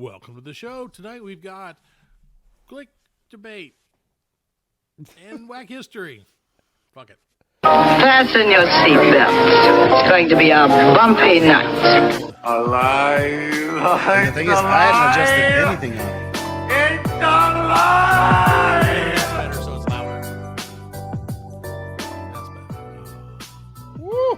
Welcome to the show. Tonight we've got Glick Debate and Whack History. Fuck it. Fasten your seatbelts. It's going to be a bumpy night. Alive. The thing is, I hadn't adjusted anything on it. It's alive. It's better, so it's louder. That's better. Woo!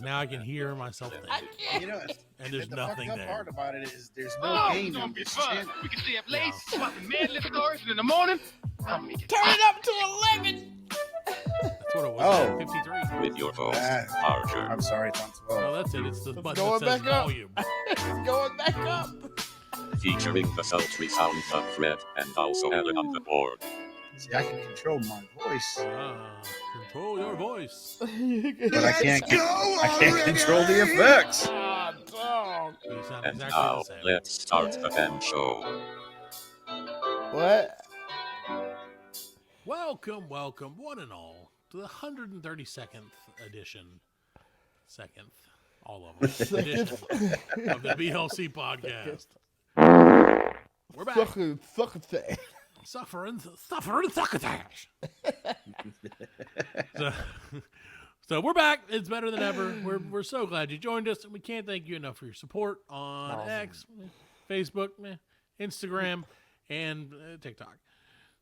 Now I can hear myself think. You know, And there's the nothing fucked up there. part about it is there's no gain It's in gonna be this fun. channel. We can stay up late, swapping manly stories, and in the morning, I'll make it. Turn it up to 11. That's what it was. Oh. 53. With your host, Ah, Archer. I'm sorry, it's on Oh, 12. that's it. It's the button going that says back up. volume. It's going back up. Featuring the sultry sounds of Fred and also Ellen on the board. See, I can control my voice, Control your voice. but I can't control the effects. Ah, dog. You sound And exactly now, the same. let's start the damn show. What? Welcome, one and all, to the 132nd edition. All of them. Edition of the BLC Podcast. We're back. Succotash. Suffering succotash. So we're back. It's better than ever. We're so glad you joined us, and we can't thank you enough for your support on X, Facebook, Instagram, and TikTok.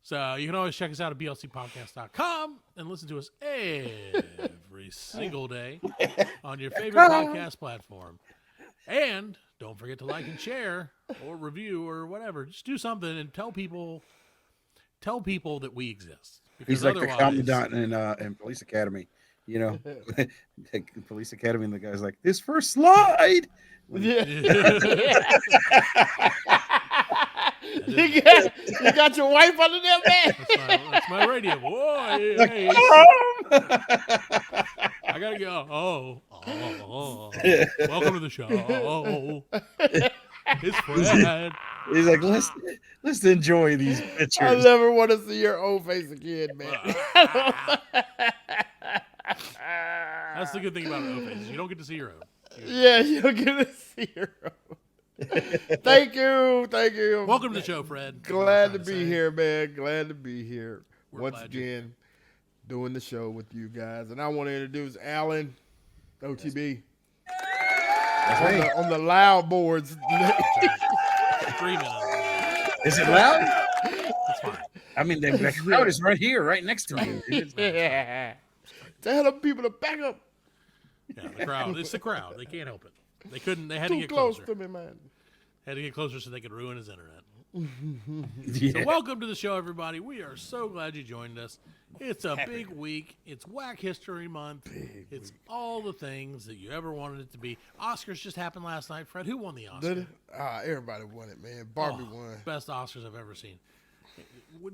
So you can always check us out at blcpodcast.com and listen to us every single day on your favorite podcast platform. And don't forget to like and share or review or whatever. Just do something and tell people that we exist. Because He's like the otherwise- commandant in Police Academy. You know, Police Academy, and the guy's like, "This first slide." Yeah. You got your wife under there, man. That's my radio. Whoa, hey. I gotta go. Oh. Welcome to the show. It's Fred. He's like, let's enjoy these I pictures. never want to see your old face again, man. That's the good thing about own faces. You don't get to see your own. Yeah, you don't get to see your own. Thank you. Welcome to the show, Fred. Glad to be here, man. Glad to be here. We're Once glad you- again, doing the show with you guys. And I want to introduce Alan, OTB, on the loud boards. 3 minutes. Is it loud? That's fine. I mean, the crowd is right here, right next to you. Yeah. Tell them people to back up. Yeah, the crowd. It's the crowd. They can't help it. They couldn't. They had to Too get close closer. to me, man. Had to get closer so they could ruin his internet. Yeah. So welcome to the show, everybody. We are so glad you joined us. It's a big week. It's Whack History Month. It's all the things that you ever wanted it to be. Oscars just happened last night. Fred, who won the Oscar? Did it? Everybody won it, man. Barbie won. Best Oscars I've ever seen.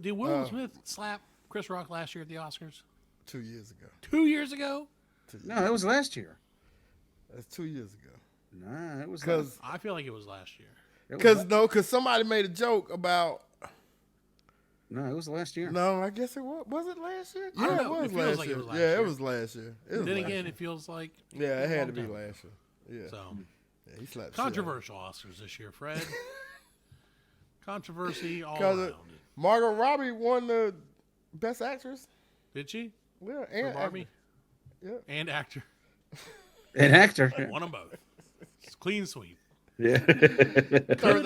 Did Will Smith slap Chris Rock last year at the Oscars? 2 years ago. 2 years ago? No, it was last year. That's 2 years ago. Nah, it was Because I feel like it was last year. somebody made a joke about. No, it was last year. No, I guess it was. Was it last year? I don't Yeah, know. it was It feels last like it year. was last Yeah, year. it was last year. Then again, it feels like Yeah, it had to a be long time. last year. Yeah. So Yeah, he slapped controversial Oscars this year, Fred. Controversy all Because around. Margot Robbie won the Best Actress. Did she? Yeah, For and Barbie? Yeah. And actor. An actor. Won them both. It's clean sweep. Yeah. Turns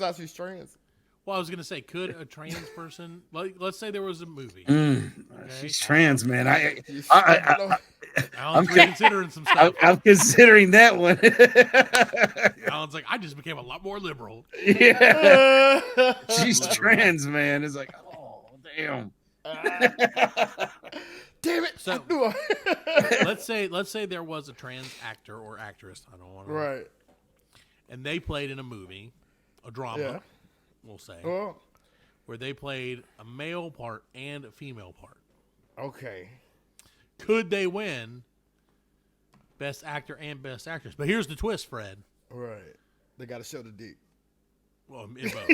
out she's trans. Well, I was gonna say, could a trans person, like, let's say there was a movie. She's trans, man. Alan's considering some stuff. I'm considering that one. Alan's like, I just became a lot more liberal. Yeah. She's trans, man. It's like, oh, damn. Damn it! So- I knew let's say there was a trans actor or actress. I don't want to. right. And they played in a movie, a drama, Yeah. we'll say, Well, where they played a male part and a female part. okay. Could they win Best Actor and Best Actress? But here's the twist, Fred. Right. They got to show the dick. Well, in both.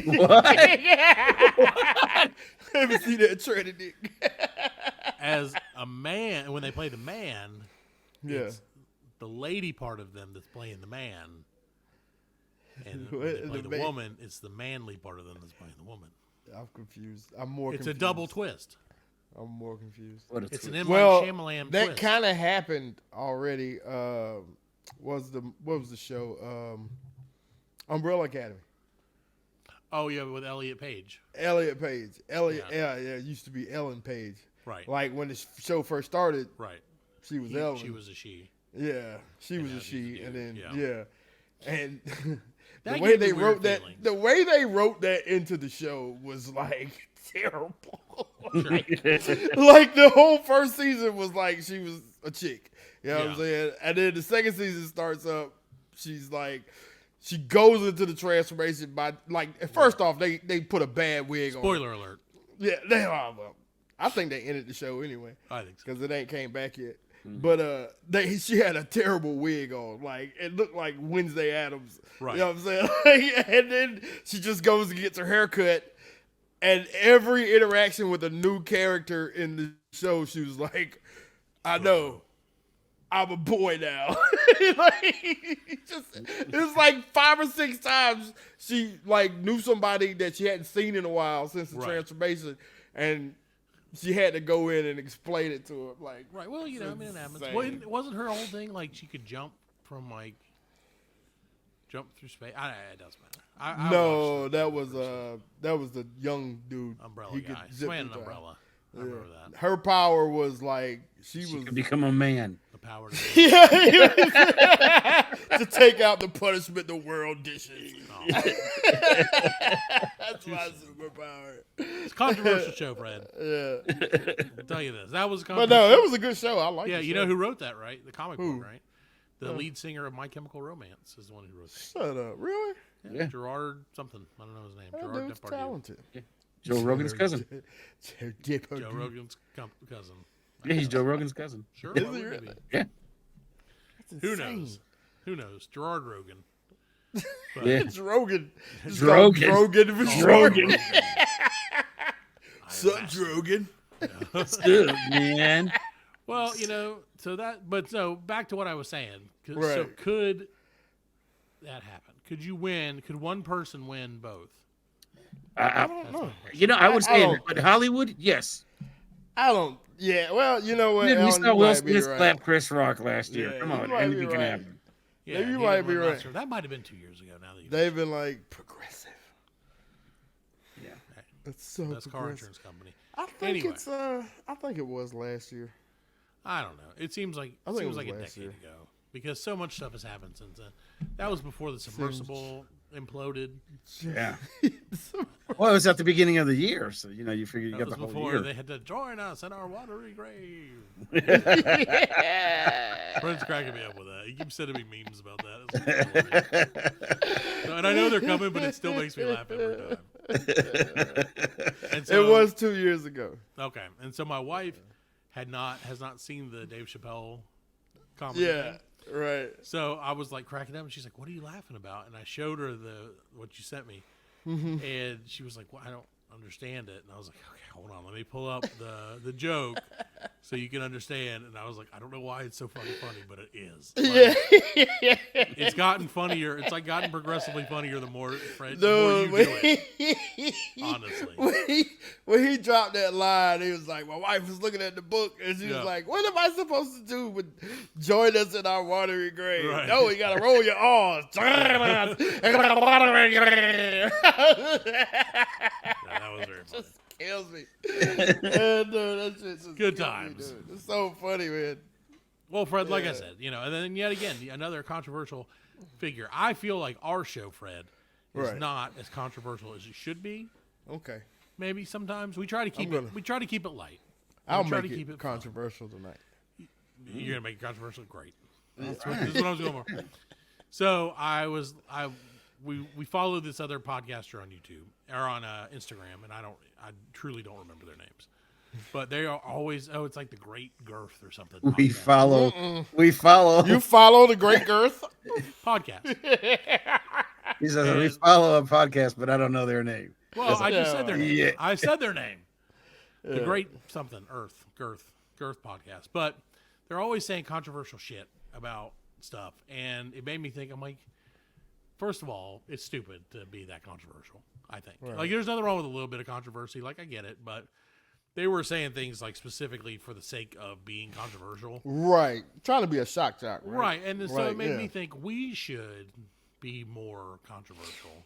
Let me see that shredded dick. As a man, when they play the man, Yeah. it's the lady part of them that's playing the man. And when they play the woman, it's the manly part of them that's playing the woman. I'm confused. I'm more. It's confused. a double twist. I'm more confused. It's an M. Well, Night Shyamalan that twist. kind of happened already. What was the show? Umbrella Academy. Oh yeah, with Elliot Page. Elliot Page. Yeah. Yeah, it used to be Ellen Page. Right. Like when the show first started, Right. she was Ellen. She was a she. Yeah, she was now a she's a she, dude. and then Yeah. and That the way gave me they weird wrote that, feelings. the way they wrote that into the show was like terrible. Like the whole first season was like she was a chick. You know what I'm saying? And then the second season starts up, she's like, she goes into the transformation by like. First off, they put a bad wig on. Spoiler alert. Yeah, they are. Well, I think they ended the show anyway. I think so. Because it ain't came back yet. But she had a terrible wig on. Like it looked like Wednesday Addams. Right. You know what I'm saying? And then she just goes and gets her hair cut. And every interaction with a new character in the show, she was like, I know. I'm a boy now. It was like 5 or 6 times she like knew somebody that she hadn't seen in a while since the transformation, and she had to go in and explain it to her. Like, Right. Well, you know, I mean, it happens. insane. Wasn't her whole thing like she could jump from jump through space? It doesn't matter. I no, watched that was the young dude. Umbrella He could guy. zip Swaying an through time. umbrella. I remember that. Her power was like she was could become a man. The power to to take out the punishment the world dishes. That's my superpower. It's a controversial show, Fred. Yeah, I'll tell you this. That was but controversial. no, it was a good show. I like. Yeah, the you show. know who wrote that, right? The comic Who? book, right? The lead singer of My Chemical Romance is the one who wrote that. Shut up, really? Yeah. Gerard something. I don't know his name. That Gerard dude's Depardieu. talented. Joe Rogan's cousin. Joe Rogan's cousin. Yeah, he's Joe Rogan's cousin. Sure. Is why he wouldn't really? he be? Yeah. Who knows? Who knows? Gerard Rogan. But Yeah. It's Rogan. It's Drogan. called Drogan for short. Sup, Drogan? Good, man. Well, you know, so back to what I was saying. So Right. could that happen? Could you win? Could one person win both? I don't know. You know, I would I say, don't- but Hollywood, yes. I don't. Yeah, well, you know what? We Alan, saw you Will might be Smith right. slap Chris Rock last year. Yeah, Come you on, might anything be can right. happen. Yeah, you he might didn't be win last right. year. That might have been 2 years ago. Now that you They've been like progressive. Yeah. It's so that's car progressive. insurance company. I think Anyway. it's. I think it was last year. I don't know. It seems like I think it was a decade last year. ago because so much stuff has happened since then. That was before the submersible imploded. Yeah. Well, it was at the beginning of the year, so you know you figure you That got was the whole before year. they had to join us in our watery grave. Fred's cracking me up with that. He keeps sending me memes about that. And I know they're coming, but it still makes me laugh every time. And so, It was 2 years ago. okay. And so my wife has not seen the Dave Chappelle comedy. Yeah, thing. right. So I was like cracking up, and she's like, "What are you laughing about?" And I showed her what you sent me, and she was like, "Well, I don't understand it." And I was like, "Okay, hold on, let me pull up the joke so you can understand." And I was like, "I don't know why it's so fucking funny, but it is. Like, it's gotten funnier. It's like gotten progressively funnier the more Fred, the more you do it. Honestly, when he dropped that line, he was like, my wife was looking at the book, and she Yeah. was like, what am I supposed to do but join us in our watery grave? Right. No, you got to roll your R's. yeah, that was very funny. Kills me. And, that shit just Good kills me, times. dude. It's so funny, man. Well, Fred, like I said, you know, and then yet again, another controversial figure. I feel like our show, Fred, is Right. not as controversial as it should be. Okay. Maybe sometimes we try to keep gonna- it. We try to keep it light. I'll we try make to keep it it fun. controversial tonight. You're gonna make it controversial. Great. This is what I was going for. So we follow this other podcaster on YouTube or on Instagram, and I truly don't remember their names, but they are always it's like the Great Girth or something. We podcast. follow. We follow. You follow the Great Girth? Podcast. He says we follow a podcast, but I don't know their name. Well, I just said their name. Yeah. I said their name. The Great something Girth podcast, but they're always saying controversial shit about stuff, and it made me think. I'm like, first of all, it's stupid to be that controversial, I think. Right. Like, there's nothing wrong with a little bit of controversy. Like, I get it, but they were saying things, like, specifically for the sake of being controversial. Right. Trying to be a shock jock. Right. And then, so Right, it made yeah. me think we should be more controversial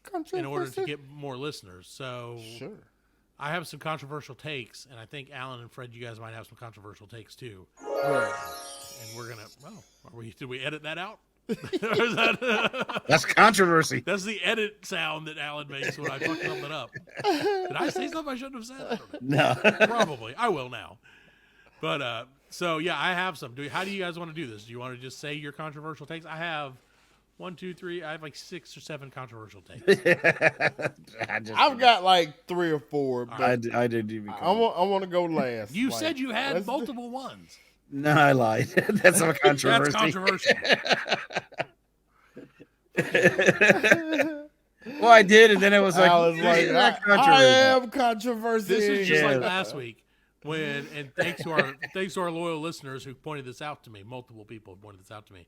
Controversy. in order to get more listeners. So Sure. I have some controversial takes, and I think Alan and Fred, you guys might have some controversial takes too. Right. And we're gonna. Well, did we edit that out? Or is that, That's controversy. that's the edit sound that Alan makes when I fuck something up. Did I say something I shouldn't have said? I don't know. No. Probably. I will now. But so yeah, I have some. How do you guys want to do this? Do you want to just say your controversial takes? I have 1, 2, 3. I have like 6 or 7 controversial takes. I've got like 3 or 4, but I didn't even. I want to go last. You Like, said you had let's do- multiple ones. No, I lied. That's a controversy. That's controversial. Well, I did, and then it was like, I was like, "Isn't that I controversy?" am controversy. This is just like Yeah. last week when, and thanks to our loyal listeners who pointed this out to me. Multiple people pointed this out to me.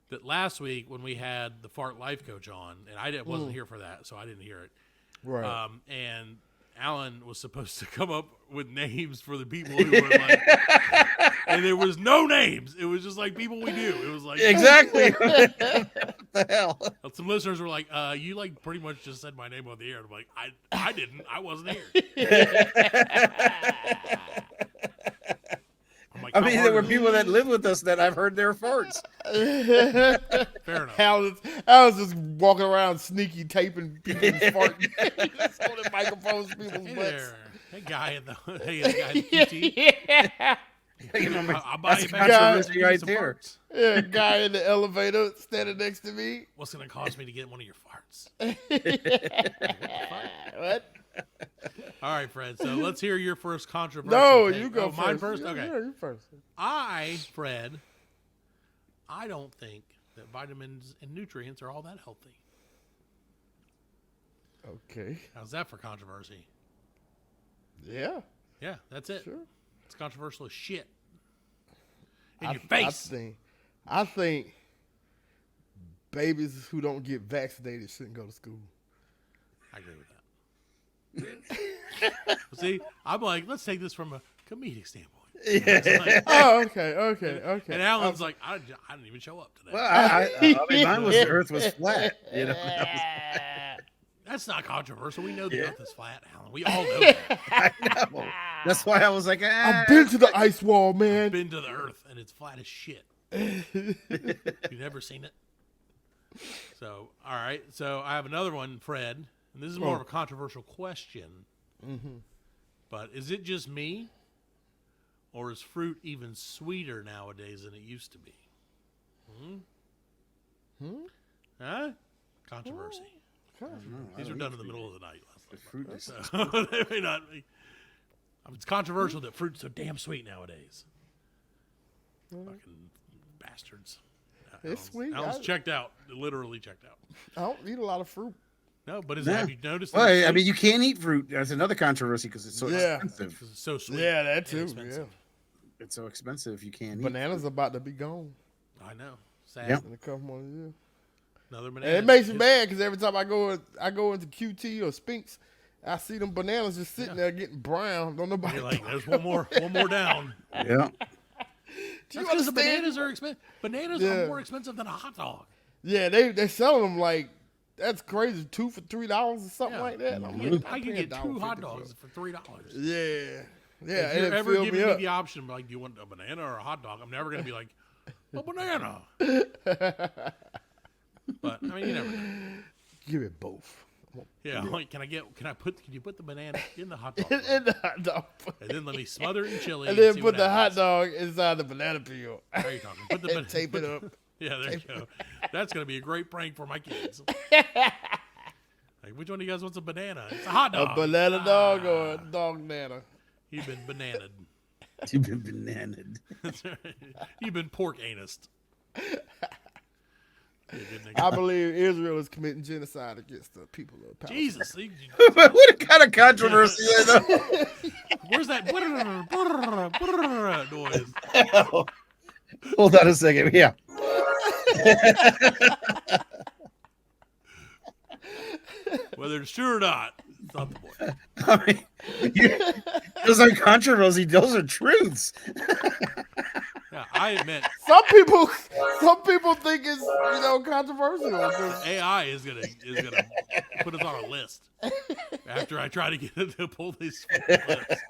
That last week when we had the fart life coach on, and I wasn't here for that, so I didn't hear it. Right. And Alan was supposed to come up with names for the people who were like, and there was no names. It was just like people we knew. It was like Exactly. What the hell? some listeners were like, "You like pretty much just said my name on the air." And I'm like, I didn't. I wasn't here. I'm like, I "How mean, hard there were is it?" people that live with us that I've heard their farts. Fair enough. I was just walking around sneaky taping people's fart names on the microphones to people's Hey butts. there, hey guy in the QT. I'll buy That's you a back controversy some right farts. there. Yeah, guy in the elevator standing next to me. What's gonna cost me to get one of your farts? What? All right, Fred. So let's hear your first controversial. No, take. you go Oh, first. mine first. Yeah, Okay. yeah, you first. Fred, I don't think that vitamins and nutrients are all that healthy. Okay. How's that for controversy? Yeah. Yeah, that's it. Sure. It's controversial as shit. In your face. I think babies who don't get vaccinated shouldn't go to school. I agree with that. See, I'm like, let's take this from a comedic standpoint. It's like- Oh, okay. and Alan's like, I didn't even show up today. Well, I mean, mine was the Earth was flat. You know, That's not controversial. We know the Earth is flat, Alan. We all know that. I know. That's why I was like, I've been to the ice wall, man. Been to the Earth, and it's flat as shit. You've never seen it? So, all right. So I have another one, Fred. And this is more of a controversial question. But is it just me? Or is fruit even sweeter nowadays than it used to be? Huh? Controversy. These were done in the middle of the night last night. fruit is So they may not be. It's controversial that fruit's so damn sweet nowadays. Fucking bastards. It's sweet. Alan's checked out. Literally checked out. I don't eat a lot of fruit. No, but Yeah. have you noticed? Well, that it's I sweet? mean, you can't eat fruit. That's another controversy because it's so Yeah. expensive. 'Cause it's so sweet. Yeah, that and too. expensive. Yeah. It's so expensive. You can't eat. Bananas about to be gone I know. Sad. Yep. in a couple more years. Another And banana. it makes me mad because every time I go into QT or Spinks, I see them bananas just sitting there getting brown. Don't nobody. You're like, there's one more down. Yeah. Do you That's because the understand? bananas are expensive. Bananas Yeah. are more expensive than a hot dog. Yeah, they selling them like that's crazy. 2 for $3 or something Yeah. like that. I'm You like, get- I can I'm get paying 2 hot $1.50 dogs for $3. Yeah, If and you're it ever filled giving me me up. the option, like, do you want a banana or a hot dog? I'm never going to be like, a banana. But I mean, you never know. Give it both. Yeah, like, can you put the banana in the hot dog? In the hot dog. And then let me smother it in chili. And then see put what the hot happens. dog inside the banana peel. How are you talking? Put the And tape it up. Yeah, there you go. That's going to be a great prank for my kids. Like, which one of you guys wants a banana? It's a hot A dog. banana dog or a dog nana. You've been bananaed. You've been bananaed. That's right. You've been pork anused. I believe Israel is committing genocide against the people of Palestine. Jesus. What kind of controversy is that? Where's that noise? Hold on a second. Yeah. Whether it's true or not, it's not the point. I mean, those are controversy. Those are truths. Yeah, I admit Some people think it's controversial. AI is gonna put us on a list after I try to get it to pull these lists.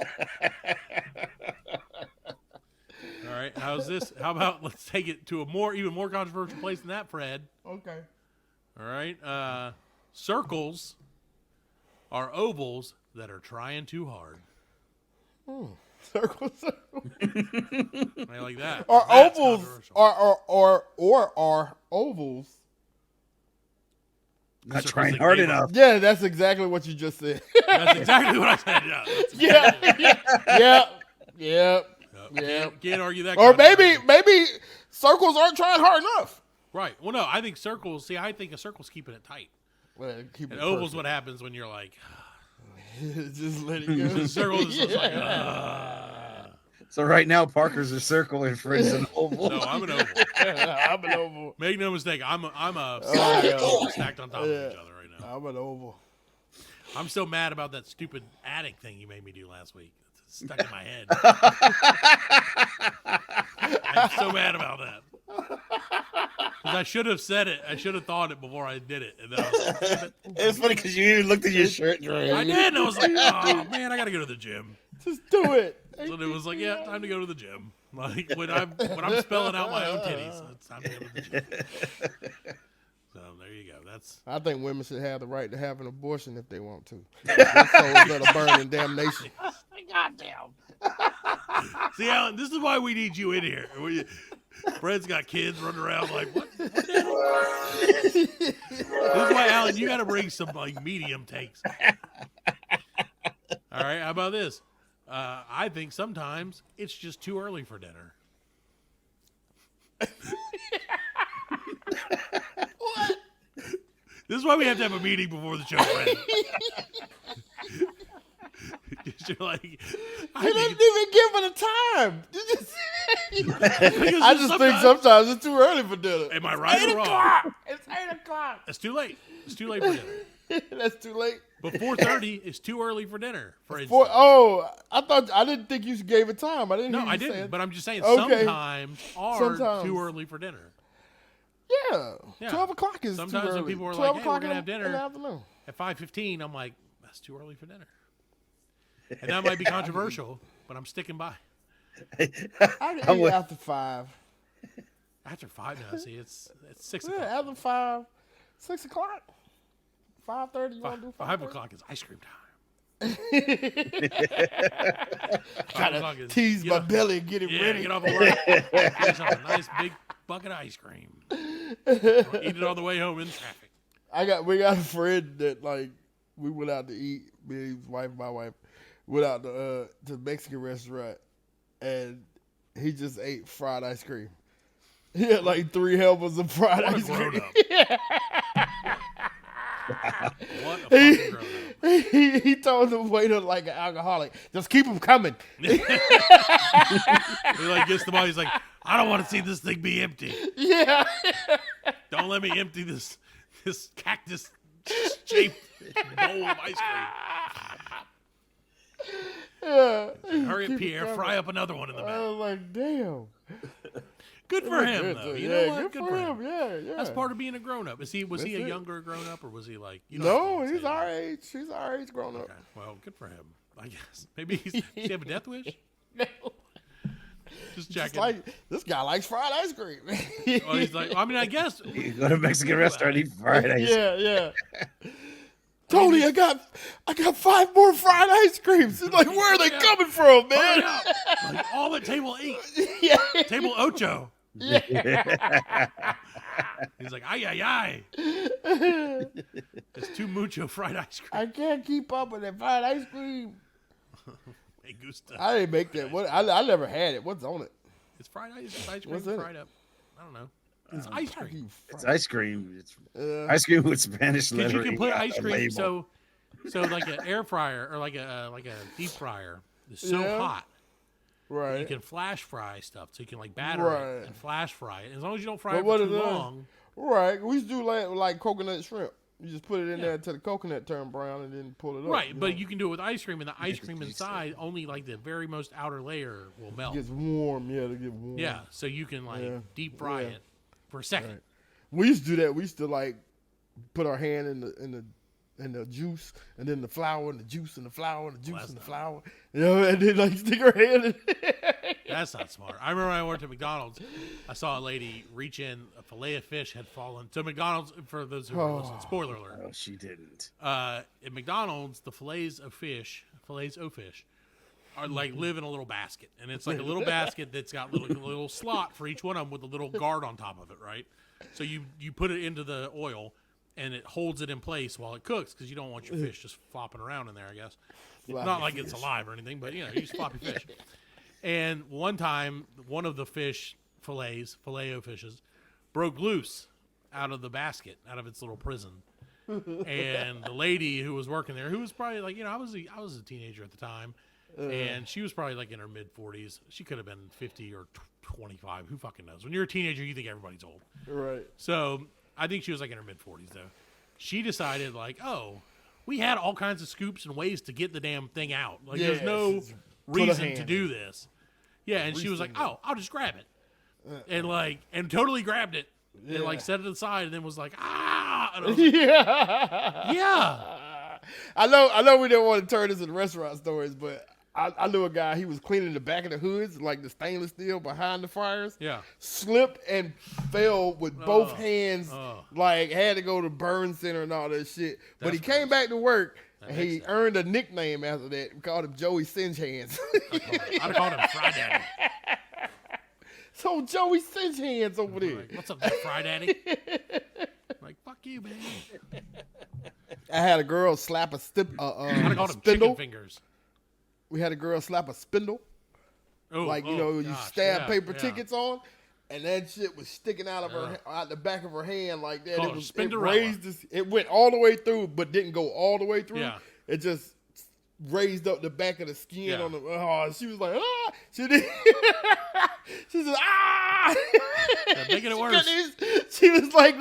All right, how's this? How about let's take it to a even more controversial place than that, Fred? Okay. All right, circles are ovals that are trying too hard. Circles. I like that. Are That's ovals controversial. are ovals? Not Circles trying that hard gave up. enough. Yeah, that's exactly what you just said. That's exactly what I said. Yeah. Yeah. Can't argue that. Or controversy. maybe circles aren't trying hard enough. Right. Well, no, I think circles. See, I think a circle's keeping it tight. Well, keep And it oval's perfect. what happens when you're like, Just let it go. circles is just like, So right now, Parker's a circle and Fred's an oval. no, I'm an oval. I'm an oval. Make no mistake, I'm a yeah. stacked on top of each other right now. I'm an oval. I'm so mad about that stupid attic thing you made me do last week. It's stuck in my head. I'm so mad about that. 'Cause I should have said it. I should have thought it before I did it. And then I was like, damn it. It's funny because you even looked at your shirt. I did. And I was like, oh, man, I got to go to the gym. Just do it. So it was like, yeah, time to go to the gym. Like when I'm spelling out my own titties, it's time to go to the gym. So there you go. That's I think women should have the right to have an abortion if they want to. Their souls that'll burn in damnation. see, Alan. This is why we need you in here. Fred's got kids running around like what? This is why, Alan, you got to bring some like medium takes. All right, how about this? I think sometimes it's just too early for dinner. What? This is why we have to have a meeting before the show, Fred. You're like, You didn't even give it a time. I just think sometimes it's too early for dinner. Am I right or wrong? It's 8 o'clock. It's too late. It's too late for dinner. That's too late. But 4:30 is too early for dinner. For instance. I didn't think you gave it time. I didn't. No, hear you I say didn't. it. But I'm just saying Okay. sometimes are Sometimes. too early for dinner. Yeah. Yeah. 12 o'clock is Sometimes too when early. people are 12 like, hey, we're o'clock gonna have dinner. in the afternoon. At 5:15, I'm like, that's too early for dinner. And that might be controversial, but I'm sticking by. I can eat with- after 5. After 5 now, see, it's 6 Yeah, o'clock. after 5, 6 o'clock, 5:30. You want to do 5 o'clock is ice cream time. 5 Gotta o'clock is tease get my off- belly and get it Yeah, ready. get off of work. Get yourself a nice big bucket of ice cream. Or eat it on the way home in traffic. We got a friend that we went out to eat. Me, his wife, my wife, went out to the Mexican restaurant, and he just ate fried ice cream. He had 3 helpers of fried What a ice cream. grown-up. What a fucking grown-up. He told the waiter like an alcoholic, just keep them coming. He gets the ball. He's like, I don't want to see this thing be empty. Yeah. Don't let me empty this cactus shaped bowl of ice Yeah. cream. Hurry up, Keep it Pierre. coming. Fry up another one in the I back. was like, damn. Good for him, Good, though. yeah, You know what? good for him. Yeah. That's part of being a grown up. Was he That's a it. younger grown up, or was he like? You No, don't he's say our that. age. He's our age grown up. Okay. Well, good for him. I guess maybe does he have a death wish? Just Just checking. this guy likes fried ice cream. Oh, he's like. I mean, I guess. You go to a Mexican restaurant, eat fried ice. yeah. Tony, I got 5 more fried ice creams. He's like, where are they coming from, man? Hurry up. Like all at table 8, Yeah. table 8. He's like, ay. It's too mucho fried ice cream. I can't keep up with that fried ice cream. Hey, Gusta. I didn't make that. I never had it. What's on it? It's fried ice cream What's in it? fried up. I don't know. It's ice cream. It's ice cream. It's Uh, ice cream with Spanish Because lettering. you can put on ice the cream, label. so like an air fryer or like a deep fryer is so Yeah. hot. right. You can flash fry stuff, so you can like batter Right. it and flash fry it. As long as you don't fry But it what for is too that? long. Right. We used to do like coconut shrimp. You just put it in there until the coconut turn brown and then pull it up. Right, but you can do it with ice cream, and the ice cream inside, only like the very most outer layer will melt. It gets warm. Yeah, it'll get warm. Yeah, so you can deep fry it for a second. Right. We used to do that. We used to like put our hand in the juice, and then the flour, and the juice, and the flour, and the juice, and the flour. You know, and then like stick our hand in it. That's not smart. I remember when I worked at McDonald's, I saw a lady reach in, a fillet of fish had fallen. So McDonald's, for those who are listening, spoiler alert. Oh, she didn't. At McDonald's, the fillets of fish are like live in a little basket, and it's like a little basket that's got little slot for each one of them with a little guard on top of it, right? So you put it into the oil, and it holds it in place while it cooks because you don't want your fish just flopping around in there, I guess. Floppy Not like fish. it's alive or anything, but you use floppy fish. And one time, one of the filet-o fishes, broke loose out of the basket, out of its little prison. And the lady who was working there, who was probably like, I was a teenager at the time, and she was probably like in her mid-40s. She could have been 50 or 25. Who fucking knows? When you're a teenager, you think everybody's old. Right. So I think she was like in her mid-40s, though. She decided, like, we had all kinds of scoops and ways to get the damn thing out. Like, there's no reason to do this. Yeah, and she was like, I'll just grab it. And totally grabbed it. And, like, set it aside and then was like, And I was like, yeah. I know we didn't want to turn this into restaurant stories, but I knew a guy, he was cleaning the back of the hoods, like the stainless steel behind the fryers. Yeah. Slipped and fell with both hands, like had to go to burn center and all that shit. But he came back to work and he earned a nickname after that. We called him Joey Cinch Hands. I'd have called him Fry Daddy. So Joey Cinch Hands over there. Like, what's up, there, Fry Daddy? Like, fuck you, man. I had a girl slap a I'd have called him spindle. Chicken Fingers. We had a girl slap a spindle. Oh, Like, you stab paper tickets on, and that shit was sticking out of her, out the back of her hand like that. Called It raised this, it went all the way through, but didn't go all the way through. Yeah. It just raised up the back of the skin on the. Oh, she was like, ah! She did. She said, ah! Making it worse. She was like,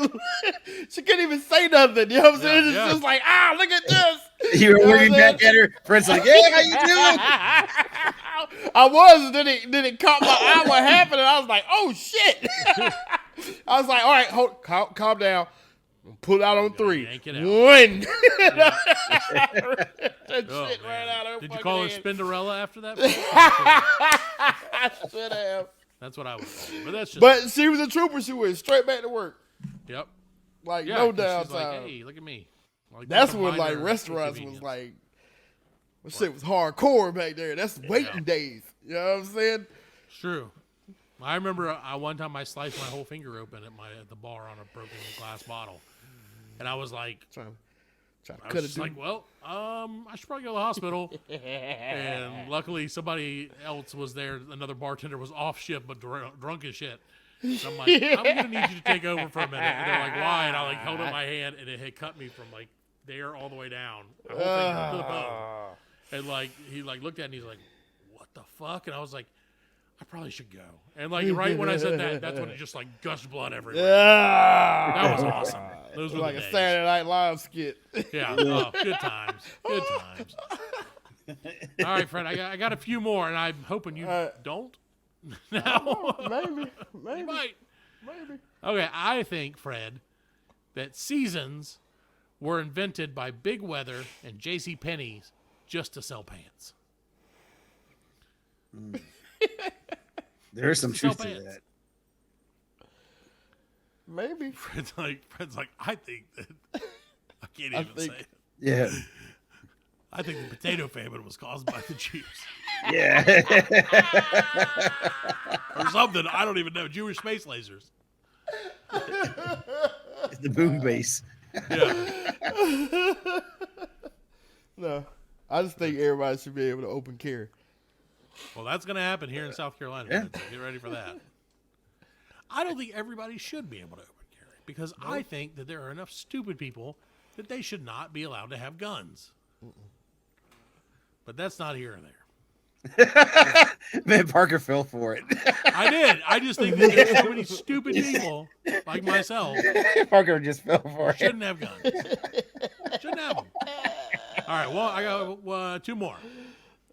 she couldn't even say nothing. You know what I'm saying? It's yeah. just like, ah, look at this. You were looking back at her. Friend's like, yeah, how you doing? I was, and then it caught my eye what happened, and I was like, oh shit. I was like, all right, calm down. Pull it out on 3. yank it out. 1. That Oh, shit man. ran out of her Did you fucking call her hand. Spinderella after that? I should have. That's what I would call her. But that's just. But she was a trooper. She went straight back to work. Yep. Like, Yeah, no 'cause downtime. she's like, hey, look at me. Like, That's a when, like, minor restaurants was inconvenience. like, that shit was hardcore back there. That's waiting days. You know what I'm saying? It's true. I remember one time I sliced my whole finger open at the bar on a broken glass bottle. And I was like, Trying to I cut was it just like, well, I should probably go to the hospital. And luckily somebody else was there. Another bartender was off shift, but drunk as shit. And I'm like, I'm going to need you to take over for a minute. And they're like, why? And I like held up my hand and it had cut me from like there all the way down. My whole finger to the bone. And like, he like looked at it and he's like, what the fuck? And I was like, I probably should go. And like right when I said that, that's when it just like gushed blood everywhere. That was awesome. Those were like the a days. Saturday Night Live skit. Yeah. Oh, good times. Good times. All right, Fred. I got a few more, and I'm hoping you don't. No. Maybe. You might. Okay. I think, Fred, that seasons were invented by Big Weather and J.C. Penney's just to sell pants. There's some Sell truth to pants. that. Maybe. Fred's like, I think that I can't even say it. Yeah. I think the potato famine was caused by the Jews. Yeah. Or something. I don't even know. Jewish space lasers. The boom base. Yeah. No. I just think everybody should be able to open carry. Well, that's going to happen here in South Carolina. Yeah. So get ready for that. I don't think everybody should be able to open carry because I think that there are enough stupid people that they should not be allowed to have guns. But that's not here or there. Man, Parker fell for it. I did. I just think that there's so many stupid people like myself Parker just fell for it. shouldn't have guns. Shouldn't have them. All right. Well, I got 2 more.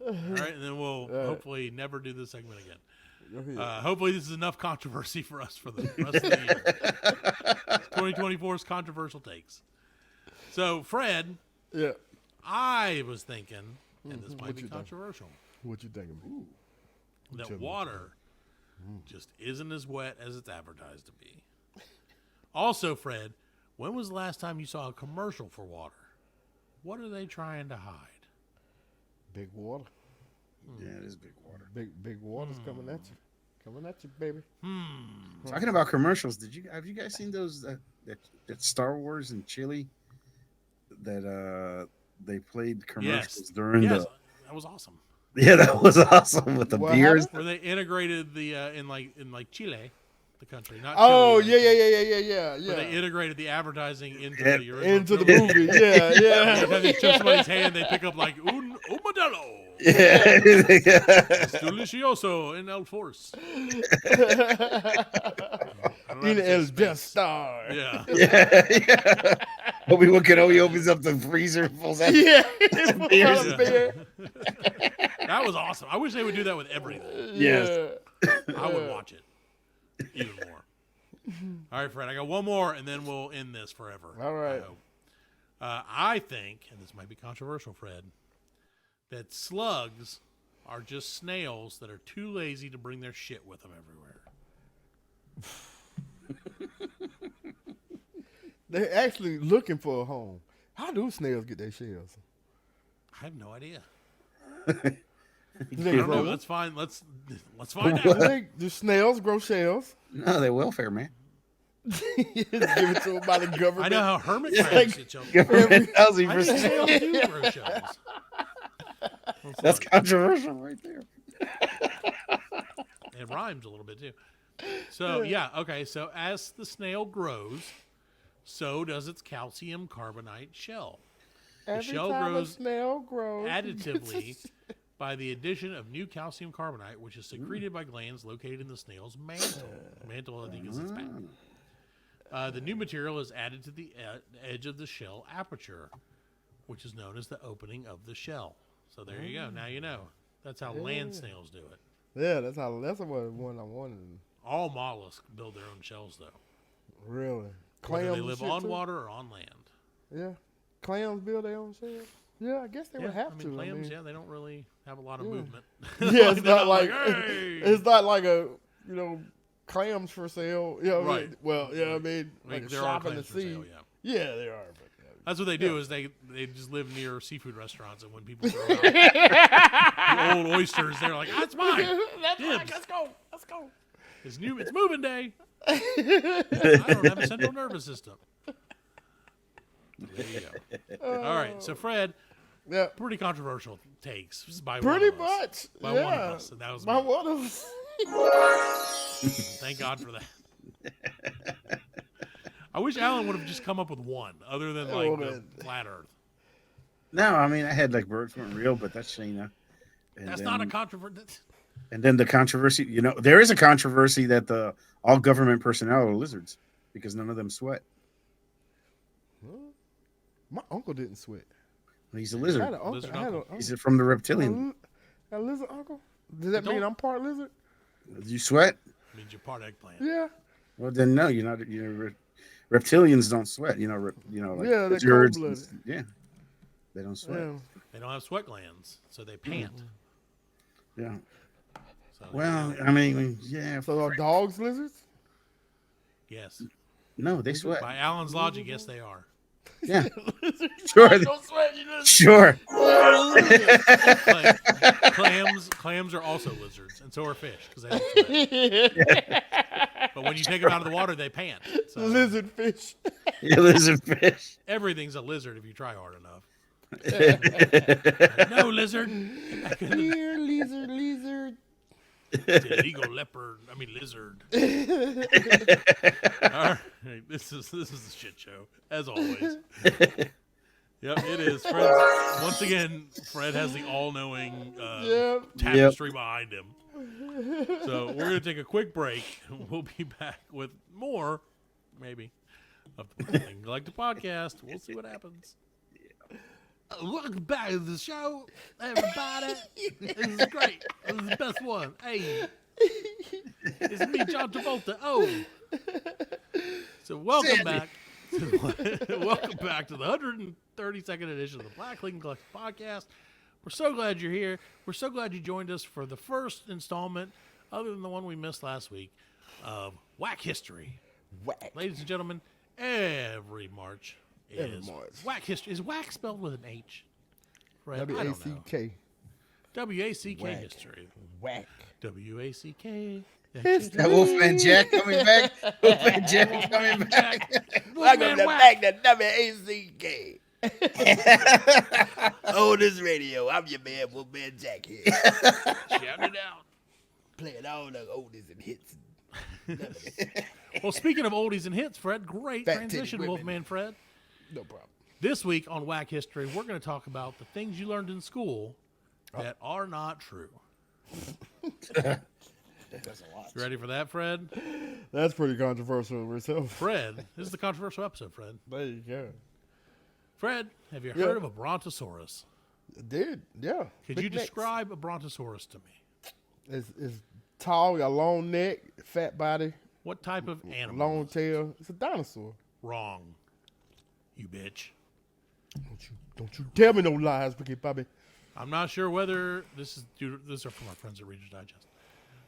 All right, and then we'll hopefully never do this segment again. Hopefully, this is enough controversy for us for the rest of the year. 2024's controversial takes. So, Fred, Yeah. I was thinking, and this might be controversial, What you thinking? that water just isn't as wet as it's advertised to be. Also, Fred, when was the last time you saw a commercial for water? What are they trying to hide? Big water. Yeah, it is big water. Big water's coming at you. Coming at you, baby. Talking about commercials, have you guys seen those that Star Wars and Chile that they played commercials during that was awesome. that was awesome with the What beers. happened? Where they integrated the in Chile, the country, not Oh, Chile. yeah. Where they integrated the advertising into Yeah, the original Into the film. movie. Yeah. Anytime they show somebody's hand, they pick up like un modelo. Yeah. It's delicioso in El Force. In El Death Star. Yeah. yeah. Obi-Wan Kenobi opens up the freezer and pulls out. Yeah. beers. Beer. That was awesome. I wish they would do that with everything. Yes. I would watch it even more. All right, Fred, I got one more, and then we'll end this forever. All right. I hope. I think, and this might be controversial, Fred, that slugs are just snails that are too lazy to bring their shit with them everywhere. They're actually looking for a home. How do snails get their shells? I have no idea. Do I they don't know. grow? Let's find out. Do snails grow shells? No, they're welfare, man. It's given to them by the government. I know how hermit crabs get shells. Government housing I for think snails. snails do grow shells. That's controversial right there. It rhymes a little bit too. So yeah, okay. So as the snail grows, so does its calcium carbonate shell. Every shell time grows a snail grows Additively, by the addition of new calcium carbonate, which is secreted by glands located in the snail's mantle. Mantle, I think, is its back. The new material is added to the edge of the shell aperture, which is known as the opening of the shell. So there you go. Now you know. That's how land snails do it. Yeah, that's what one I wanted. All mollusks build their own shells, though. Really? Whether Clams they live shit, on too? water or on land. Yeah. Clams build their own shells? Yeah, I guess they would have to. Clams, they don't really have a lot of movement. Yeah, it's They're not like hey! it's not like a clams for sale. Yeah, Right. Well, yeah, I mean, like a there shop are in the clams for sea. sale, yeah. Yeah, they are. But, That's what they do is they just live near seafood restaurants, and when people throw out the old oysters, they're like, "That's mine. That's Dibs. right. Let's go. It's moving day. I don't have a central nervous system." There you go. All right, so Fred, Yeah, pretty controversial takes by pretty one of us. much. By yeah. one of us, and that was By me. one of us. Thank God for that. I wish Alan would have just come up with one, other than like the man. flat Earth. No, I mean I had like birds weren't real, but that's Shayna. And That's then, not a controversy. And then the controversy, there is a controversy that all government personnel are lizards because none of them sweat. My uncle didn't sweat. He's a I lizard. had an uncle. Lizard I had uncle. a He's from the reptilian. a lizard uncle. Does that mean I'm part lizard? You sweat? Means you're part eggplant. Yeah. Well, then no, you're not. Reptilians don't sweat. Like Yeah, they're lizards. cold-blooded. Yeah, they don't sweat. Yeah. They don't have sweat glands, so they pant. Yeah. So, Well, I mean, yeah. So are dogs lizards? yes. No, they sweat. By Alan's logic, yes, they are. Yeah. Sure. Don't sweat, you lizard. Sure. Like, clams are also lizards, and so are fish because they don't sweat. But when you take them out of the water, they pant. So Lizard fish. Yeah, lizard fish. everything's a lizard if you try hard enough. No lizard. Here, lizard. Illegal leopard. I mean lizard. All right, this is a shit show as always. Yep, it is. Fred, once again, Fred has the all-knowing tapestry behind him. So we're going to take a quick break. We'll be back with more, maybe, of the Thing Galactic Podcast. We'll see what happens. Welcome back to the show, everybody. This is great. This is the best one. Hey, it's me, John Travolta. Oh, so welcome back. Welcome back to the 132nd edition of the Black Lincoln Collective Podcast. We're so glad you're here. We're so glad you joined us for the first installment, other than the one we missed last week, of Wack History. Wack. Ladies and gentlemen, every March is Wack History. Is Wack spelled with an H? Right? W-A-C-K. W-A-C-K Wack. History. Wack. W-A-C-K. That Wolfman Jack coming back. Wolfman Jack coming back. Welcome back to W-A-C-K. This radio. I'm your man, Wolfman Jack here. Shout it out. Playing all the oldies and hits. Well, speaking of oldies and hits, Fred, great Fat transition, titty women. Wolfman Fred. No problem. This week on Wack History, we're going to talk about the things you learned in school that are not true. That's a lot. You ready for that, Fred? That's pretty controversial myself. Fred, this is the controversial episode, Fred. There you go. Fred, have you heard of a brontosaurus? I did, yeah. Could you describe a brontosaurus to me? It's tall, got a long neck, fat body, What type of animal? long tail. It's a dinosaur. Wrong. You bitch. Don't you tell me no lies, Ricky Bobby. I'm not sure whether this are from our friends at Regis Digest.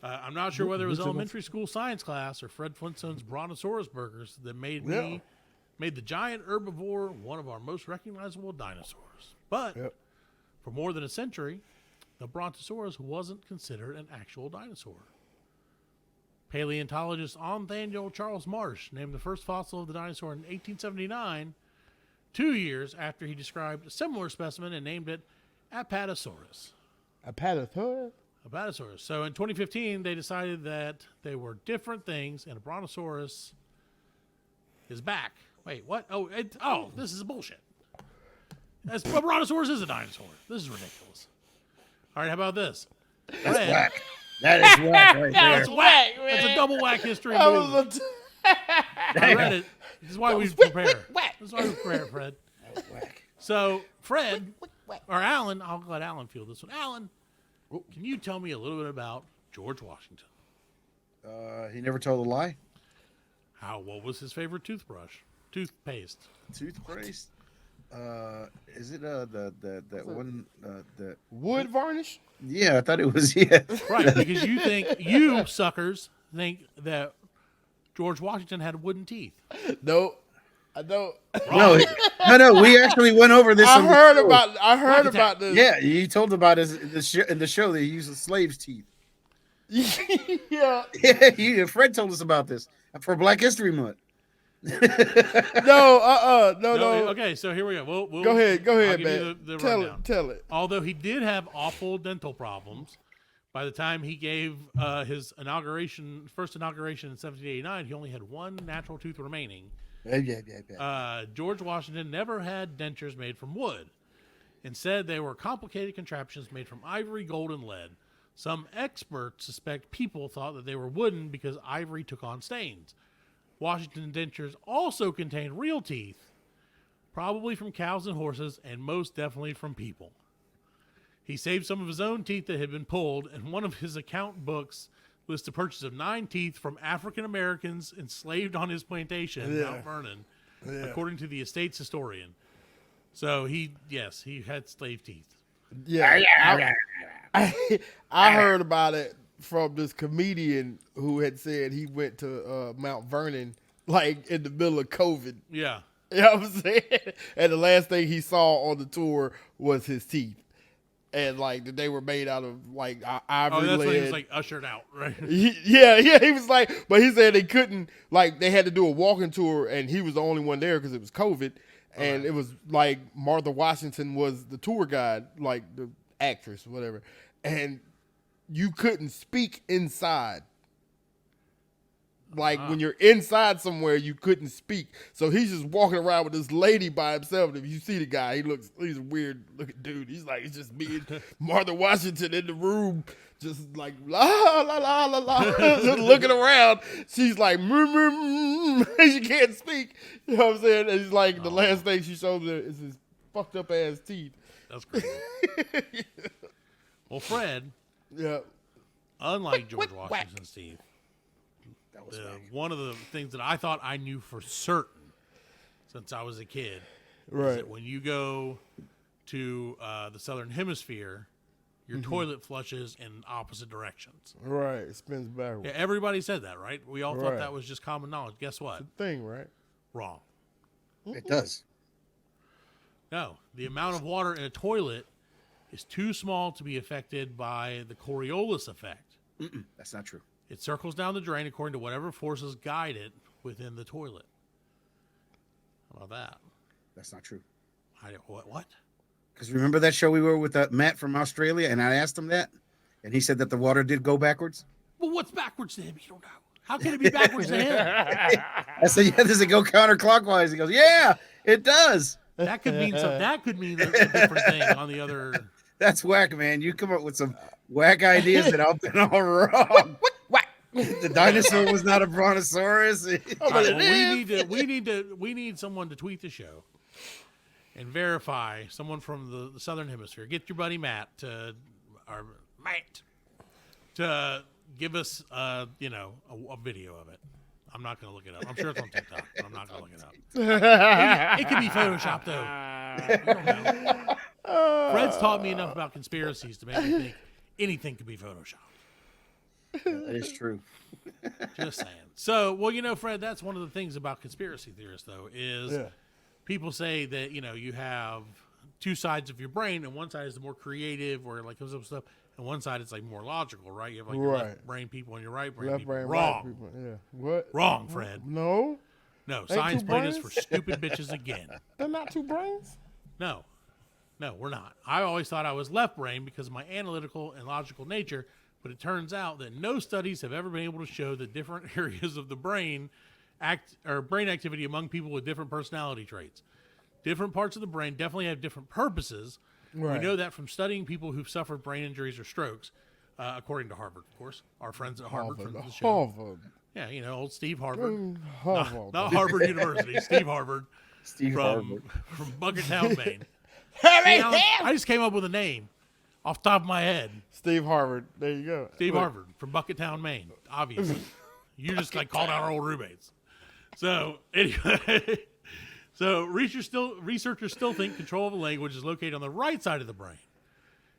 I'm not sure whether it was elementary school science class or Fred Flintstone's Brontosaurus burgers that made the giant herbivore one of our most recognizable dinosaurs. But for more than a century, the Brontosaurus wasn't considered an actual dinosaur. Paleontologist Nathaniel Charles Marsh named the first fossil of the dinosaur in 1879, 2 years after he described a similar specimen and named it Apatosaurus. Apatosaurus? Apatosaurus. So in 2015, they decided that they were different things, and a Brontosaurus is back. Wait, what? This is bullshit. A Brontosaurus is a dinosaur. This is ridiculous. All right, how about this? That's whack. That is whack right there. That's whack. That's a double whack history movie. I read it. This is why we prepare. This is why we prepare, Fred. That's whack. So, Fred, or Alan, I'll let Alan feel this one. Alan, can you tell me a little bit about George Washington? He never told a lie. What was his favorite toothpaste? Toothpaste. Is it that one the Wood varnish? Yeah, I thought it was Right, because you suckers think that George Washington had wooden teeth. No, I don't. No. We actually went over this. I heard about this. Yeah, you told about this in the show that he used slaves' teeth. Yeah. Fred told us about this for Black History Month. No. Okay, so here we go. We'll go ahead, I'll man. give you the Tell it. Although he did have awful dental problems, by the time he gave his first inauguration in 1789, he only had one natural tooth remaining. George Washington never had dentures made from wood. Instead, they were complicated contraptions made from ivory, gold, and lead. Some experts suspect people thought that they were wooden because ivory took on stains. Washington dentures also contained real teeth, probably from cows and horses, and most definitely from people. He saved some of his own teeth that had been pulled, and one of his account books lists the purchase of 9 teeth from African Americans enslaved on his plantation in Mount Vernon, according to the estate's historian. So he had slave teeth. Yeah, I heard about it from this comedian who had said he went to Mount Vernon like in the middle of COVID. Yeah. You know what I'm saying? And the last thing he saw on the tour was his teeth. And like they were made out of like ivory. Oh, that's lead. when he was like ushered out, right? He was like, but he said they couldn't, like they had to do a walking tour and he was the only one there because it was COVID. And it was like Martha Washington was the tour guide, like the actress, whatever. And you couldn't speak inside. like when you're inside somewhere, you couldn't speak. So he's just walking around with this lady by himself. And if you see the guy, he's a weird looking dude. He's like, it's just me and Martha Washington in the room, just like la la la la la, just looking around. She's like, she can't speak. You know what I'm saying? And he's like, the last thing she shows her is his fucked up ass teeth. That's crazy. Well, Fred, Yeah. unlike George Washington, Steve, one of the things that I thought I knew for certain since I was a kid is Right. that when you go to the southern hemisphere, your toilet flushes in opposite directions. Right. It spins backwards. Yeah, everybody said that, right? We all thought Right. that was just common knowledge. Guess what? Thing, right? Wrong. It does. No, the amount of water in a toilet is too small to be affected by the Coriolis effect. That's not true. It circles down the drain according to whatever forces guide it within the toilet. How about that? That's not true. What? Because remember that show we were with Matt from Australia, and I asked him that, and he said that the water did go backwards. Well, what's backwards to him? You don't know. How can it be backwards to him? I said, "Yeah, does it go counterclockwise?" He goes, "Yeah, it does." That could mean something. That could mean a different thing on the other. That's whack, man. You come up with some whack ideas that I've been all wrong. The dinosaur was not a brontosaurus. All right, well, we need someone to tweet the show and verify someone from the southern hemisphere. Get your buddy Matt to give us a video of it. I'm not going to look it up. I'm sure it's on TikTok, but I'm not going to look it up. It could be Photoshopped, though. You don't know. Fred's taught me enough about conspiracies to make me think anything could be Photoshopped. That is true. Just saying. So, Fred, that's one of the things about conspiracy theorists, though, is people say that, you have two sides of your brain, and one side is the more creative or like comes up with stuff, and one side is like more logical, right? You have like your left brain people and your right brain people. Wrong. Right people. Yeah. What? Wrong, Fred. No. No. Science played us for stupid bitches again. They're not two brains? No, we're not. I always thought I was left brain because of my analytical and logical nature, but it turns out that no studies have ever been able to show that different areas of the brain brain activity among people with different personality traits. Different parts of the brain definitely have different purposes. Right. We know that from studying people who've suffered brain injuries or strokes, according to Harvard, of course. Our friends at Harvard from the show. Harvard. Yeah, old Steve Harvard. Harvard. Not Harvard University, Steve Harvard. Harvard. From Bucketown, Maine. I just came up with a name off the top of my head. Steve Harvard. There you go. Steve Harvard from Bucketown, Maine. Obviously, you just called out our old roommates. So anyway, researchers still think control of a language is located on the right side of the brain.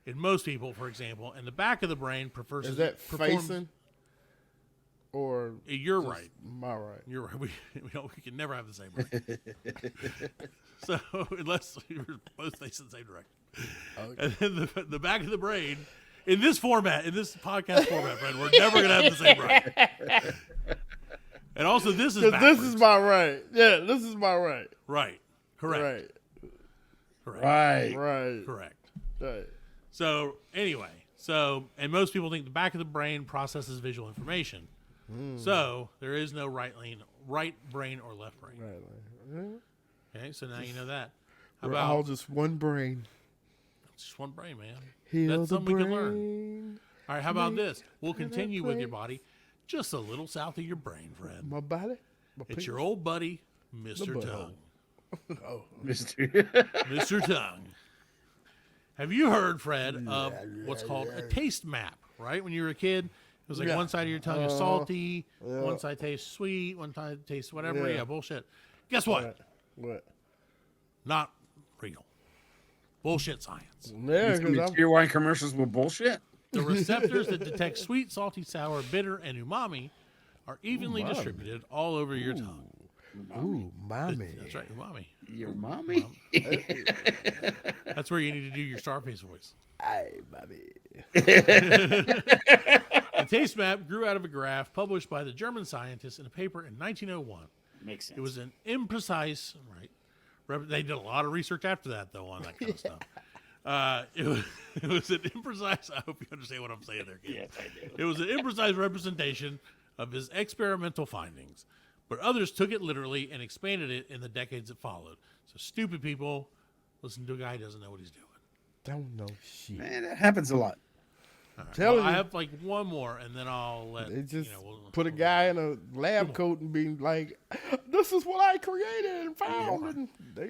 In most people, for example, and the back of the brain prefers. Is that facing? Or you're right. My right. You're right. We can never have the same brain. So unless you're both facing the same direction. Okay. And then the back of the brain, in this podcast format, Fred, we're never gonna have the same brain. And also, this is backwards. This is my right. Yeah, this is my right. Right. Correct. Right. Correct. Right. Right. Correct. Right. So anyway, and most people think the back of the brain processes visual information. So there is no right brain or left brain. Right. Okay, so now you know that. How We're about all just one brain. it's just one brain, man? Heal That's the something we can learn. brain. All right, how about this? We'll continue with your body, just a little south of your brain, Fred. My body. It's your old buddy, Mr. Tongue. Oh, Mr. Tongue. Have you heard, Fred, of what's called a taste map, right? When you were a kid, it was like one side of your tongue is salty, one side tastes sweet, one side tastes whatever. Yeah, bullshit. Guess what? What? Not real. Bullshit science. Yeah, because Your wine commercials with bullshit. The receptors that detect sweet, salty, sour, bitter, and umami are evenly distributed all over your tongue. Ooh, mommy. That's right, umami. Your mommy. That's where you need to do your Starface voice. Hey, mommy. The taste map grew out of a graph published by the German scientists in a paper in 1901. Makes sense. It was an imprecise, right? They did a lot of research after that, though, on that kind of stuff. It was an imprecise. I hope you understand what I'm saying there, kid. Yes, I do. It was an imprecise representation of his experimental findings, but others took it literally and expanded it in the decades that followed. So stupid people listen to a guy who doesn't know what he's doing. Don't know shit. Man, that happens a lot. All right. Telling Well, I you. have like one more, and then I'll let They just we'll put a guy in a lab coat and be like, "This is what I created and found." And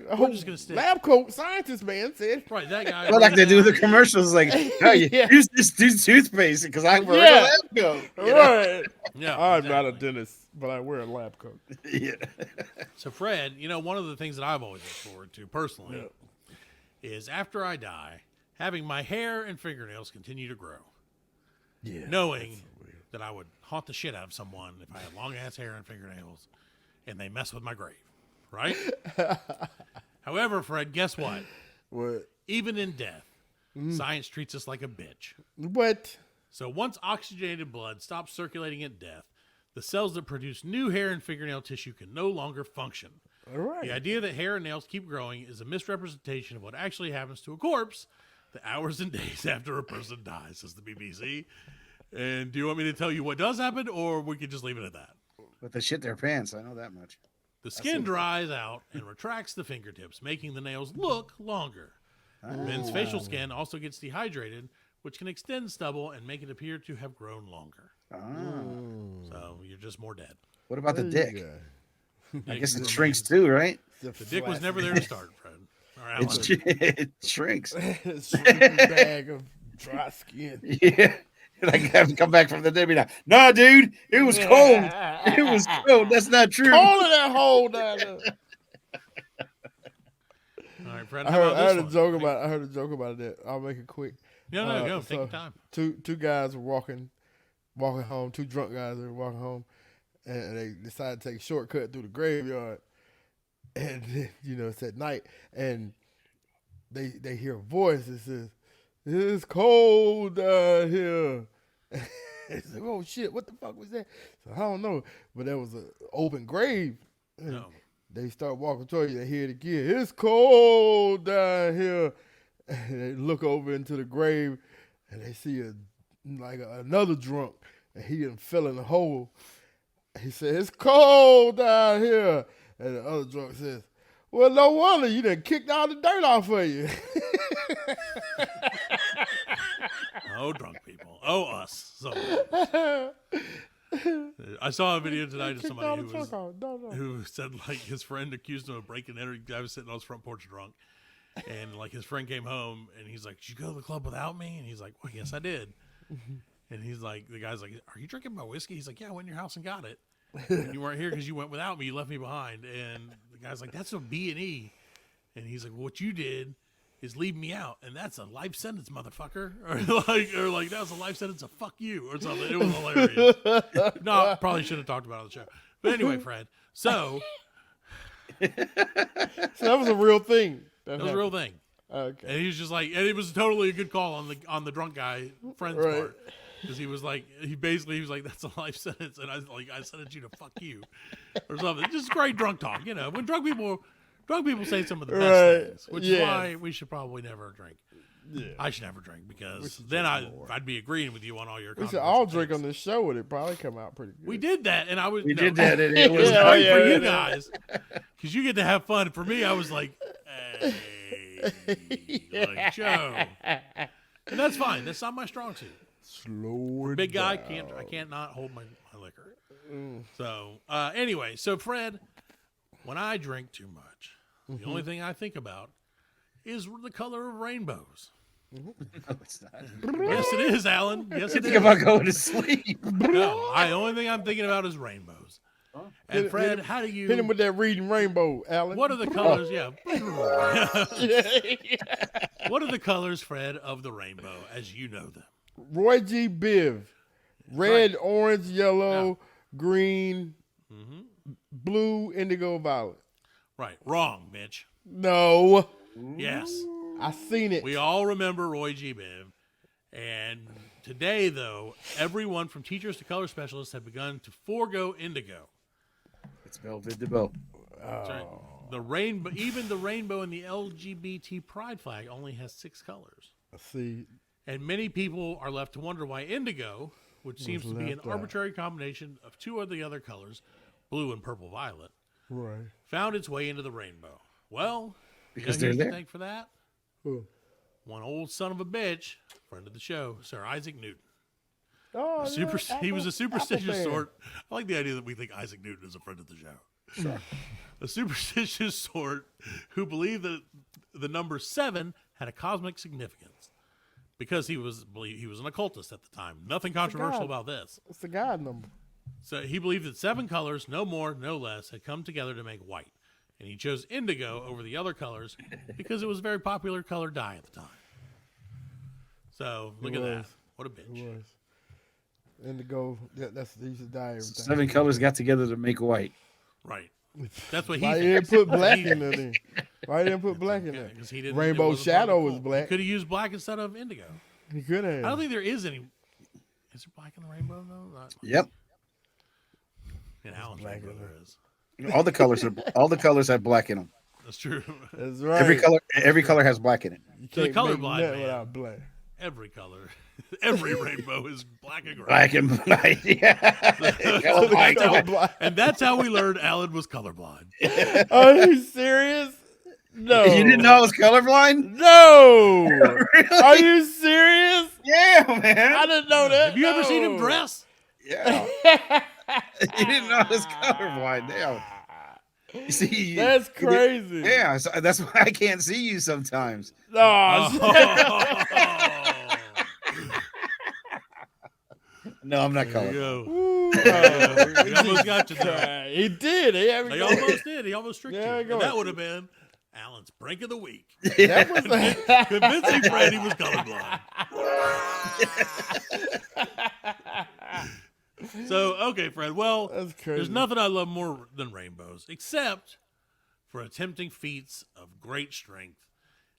a whole just gonna stay- lab coat scientist man said, right that guy. Well, like they do the commercials, like, oh, you Yeah. use this toothpaste because I wear Yeah. a lab coat. You know? "Right, Yeah, I'm not a exactly. dentist, but I wear a lab coat." Yeah. So Fred, one of the things that I've always looked forward to personally is after I die, having my hair and fingernails continue to grow. Yeah, Knowing that I would haunt the shit out of someone if I had long ass hair and fingernails and they mess with my grave, right? However, Fred, guess what? what? Even in death, science treats us like a bitch. What? So once oxygenated blood stops circulating at death, the cells that produce new hair and fingernail tissue can no longer function. All right. The idea that hair and nails keep growing is a misrepresentation of what actually happens to a corpse the hours and days after a person dies, says the BBC. And do you want me to tell you what does happen, or we could just leave it at that? But they shit their pants. I know that much. The skin dries out and retracts the fingertips, making the nails look longer. Men's facial skin also gets dehydrated, which can extend stubble and make it appear to have grown longer. So you're just more dead. What about the dick? Yeah. I guess it Remains- shrinks too, right? The dick was never there to start, Fred. All right, It shrinks. Shrinking bag of dry skin. Yeah. Like have him come back from the dead and be like, nah, dude, it was cold. It was cold. That's not true. All of that hole down there. all right, Fred. I How heard, about I this heard a one? joke about. I heard a joke about that. I'll make it quick. No, go. Take so your time. Two guys were walking home. Two drunk guys were walking home, and they decided to take a shortcut through the graveyard. And then, it's at night, and they hear a voice that says, "It's cold down here." It's like, "Oh shit, what the fuck was that?" So I don't know, but there was an open grave. And No. they start walking toward you. They hear it again. "It's cold down here." And they look over into the grave, and they see another drunk, and he done fell in the hole. He said, "It's cold down here." And the other drunk says, "Well, no wonder you done kicked all the dirt off of you." Oh, drunk people. Oh, us. So I saw a video tonight of Kicked all somebody the trunk off. No. who said like his friend accused him of breaking and entering. Guy was sitting on his front porch drunk, and like his friend came home and he's like, "Did you go to the club without me?" And he's like, "Well, yes, I did." And he's like, the guy's like, "Are you drinking my whiskey?" He's like, "Yeah, I went in your house and got it. And you weren't here because you went without me. You left me behind." And the guy's like, "That's a B&E." And he's like, "What you did is leave me out, and that's a life sentence, motherfucker." Or like that was a life sentence of fuck you or something. It was hilarious. No, probably should have talked about it on the show. But anyway, Fred. So So that was a real thing. that was a real thing. Okay. And he was just like, and it was totally a good call on the drunk guy friend's Right. part, because he was like, he was like, "That's a life sentence," and I sentenced you to fuck you or something. Just great drunk talk, when drunk people say some of the best Right. things, which Yeah. is why we should probably never drink. Yeah. I should never drink because should then drink more. I'd be agreeing with you on all your. We should all controversial drink takes. on this show, and it probably come out pretty good. We did that, and I was We did that, and it was Yeah, great yeah, for yeah. you guys because you get to have fun. For me, I was like, "Hey, like Joe," and that's fine. That's not my strong suit. Slow it Big guy down. I can't not hold my liquor. So anyway, so Fred, when I drink too much, the only thing I think about is the color of rainbows. No, it's not. Yes, it is, Alan. Yes, it Think is. about going to sleep. No, the only thing I'm thinking about is rainbows. And Hit Fred, him- how do you? Hit him with that reading rainbow, Alan. What are the colors? Yeah. What are the colors, Fred, of the rainbow as you know them? Roy G. Biv. Red, orange, yellow, green, blue, indigo, violet. Right. Wrong, bitch. No. Yes. I seen it. We all remember Roy G. Biv. And today, though, everyone from teachers to color specialists have begun to forego indigo. It's Velvet DeBow. That's right. The rainbow, even the rainbow in the LGBT pride flag only has 6 colors. I see. And many people are left to wonder why indigo, which seems to be an arbitrary combination of two of the other colors, blue and purple violet, Right. found its way into the rainbow. Well, Because you know who they're you there. thank for that? Who? One old son of a bitch, friend of the show, Sir Isaac Newton. Oh, He was a superstitious fan. sort. I like the idea that we think Isaac Newton is a friend of the show. Sure. A superstitious sort who believed that the number 7 had a cosmic significance because he was an occultist at the time. Nothing controversial about this. It's the God number. So he believed that 7 colors, no more, no less, had come together to make white. And he chose indigo over the other colors because it was a very popular color dye at the time. So look at that. What a bitch. It was. Indigo. That's they used to dye everything. 7 colors got together to make white. Right. That's what he Why you thinks. didn't put black in there then? Why you didn't put black in there? 'Cause he didn't, Rainbow it wasn't part of Shadow the was cult. black. Could have used black instead of indigo. He could have. I don't think there is any. Is there black in the rainbow though? Not Yep. in Alan's rainbow there is. All the colors have black in them. That's true. That's right. Every color has black in it. You To the can't make colorblind nothing man. without black. Every color, every rainbow is black and gray. Black and white. Yeah. Colorblind. And that's how we learned Alan was colorblind. Are you serious? No. You didn't know I was colorblind? No. Really? Are you serious? Yeah, man. I didn't know that. Have you ever seen him No. dress? Yeah. You didn't know I was colorblind. Damn. You see, That's crazy. Yeah, so that's why I can't see you sometimes. No, I'm not There you colorblind. go. Ooh, He almost got you there. He did. He He almost did. He almost tricked Yeah, you. go And that ahead. would have been Alan's prank of the week. That was Convincing Fred he was colorblind. So, okay, Fred. Well, That's crazy. there's nothing I love more than rainbows, except for attempting feats of great strength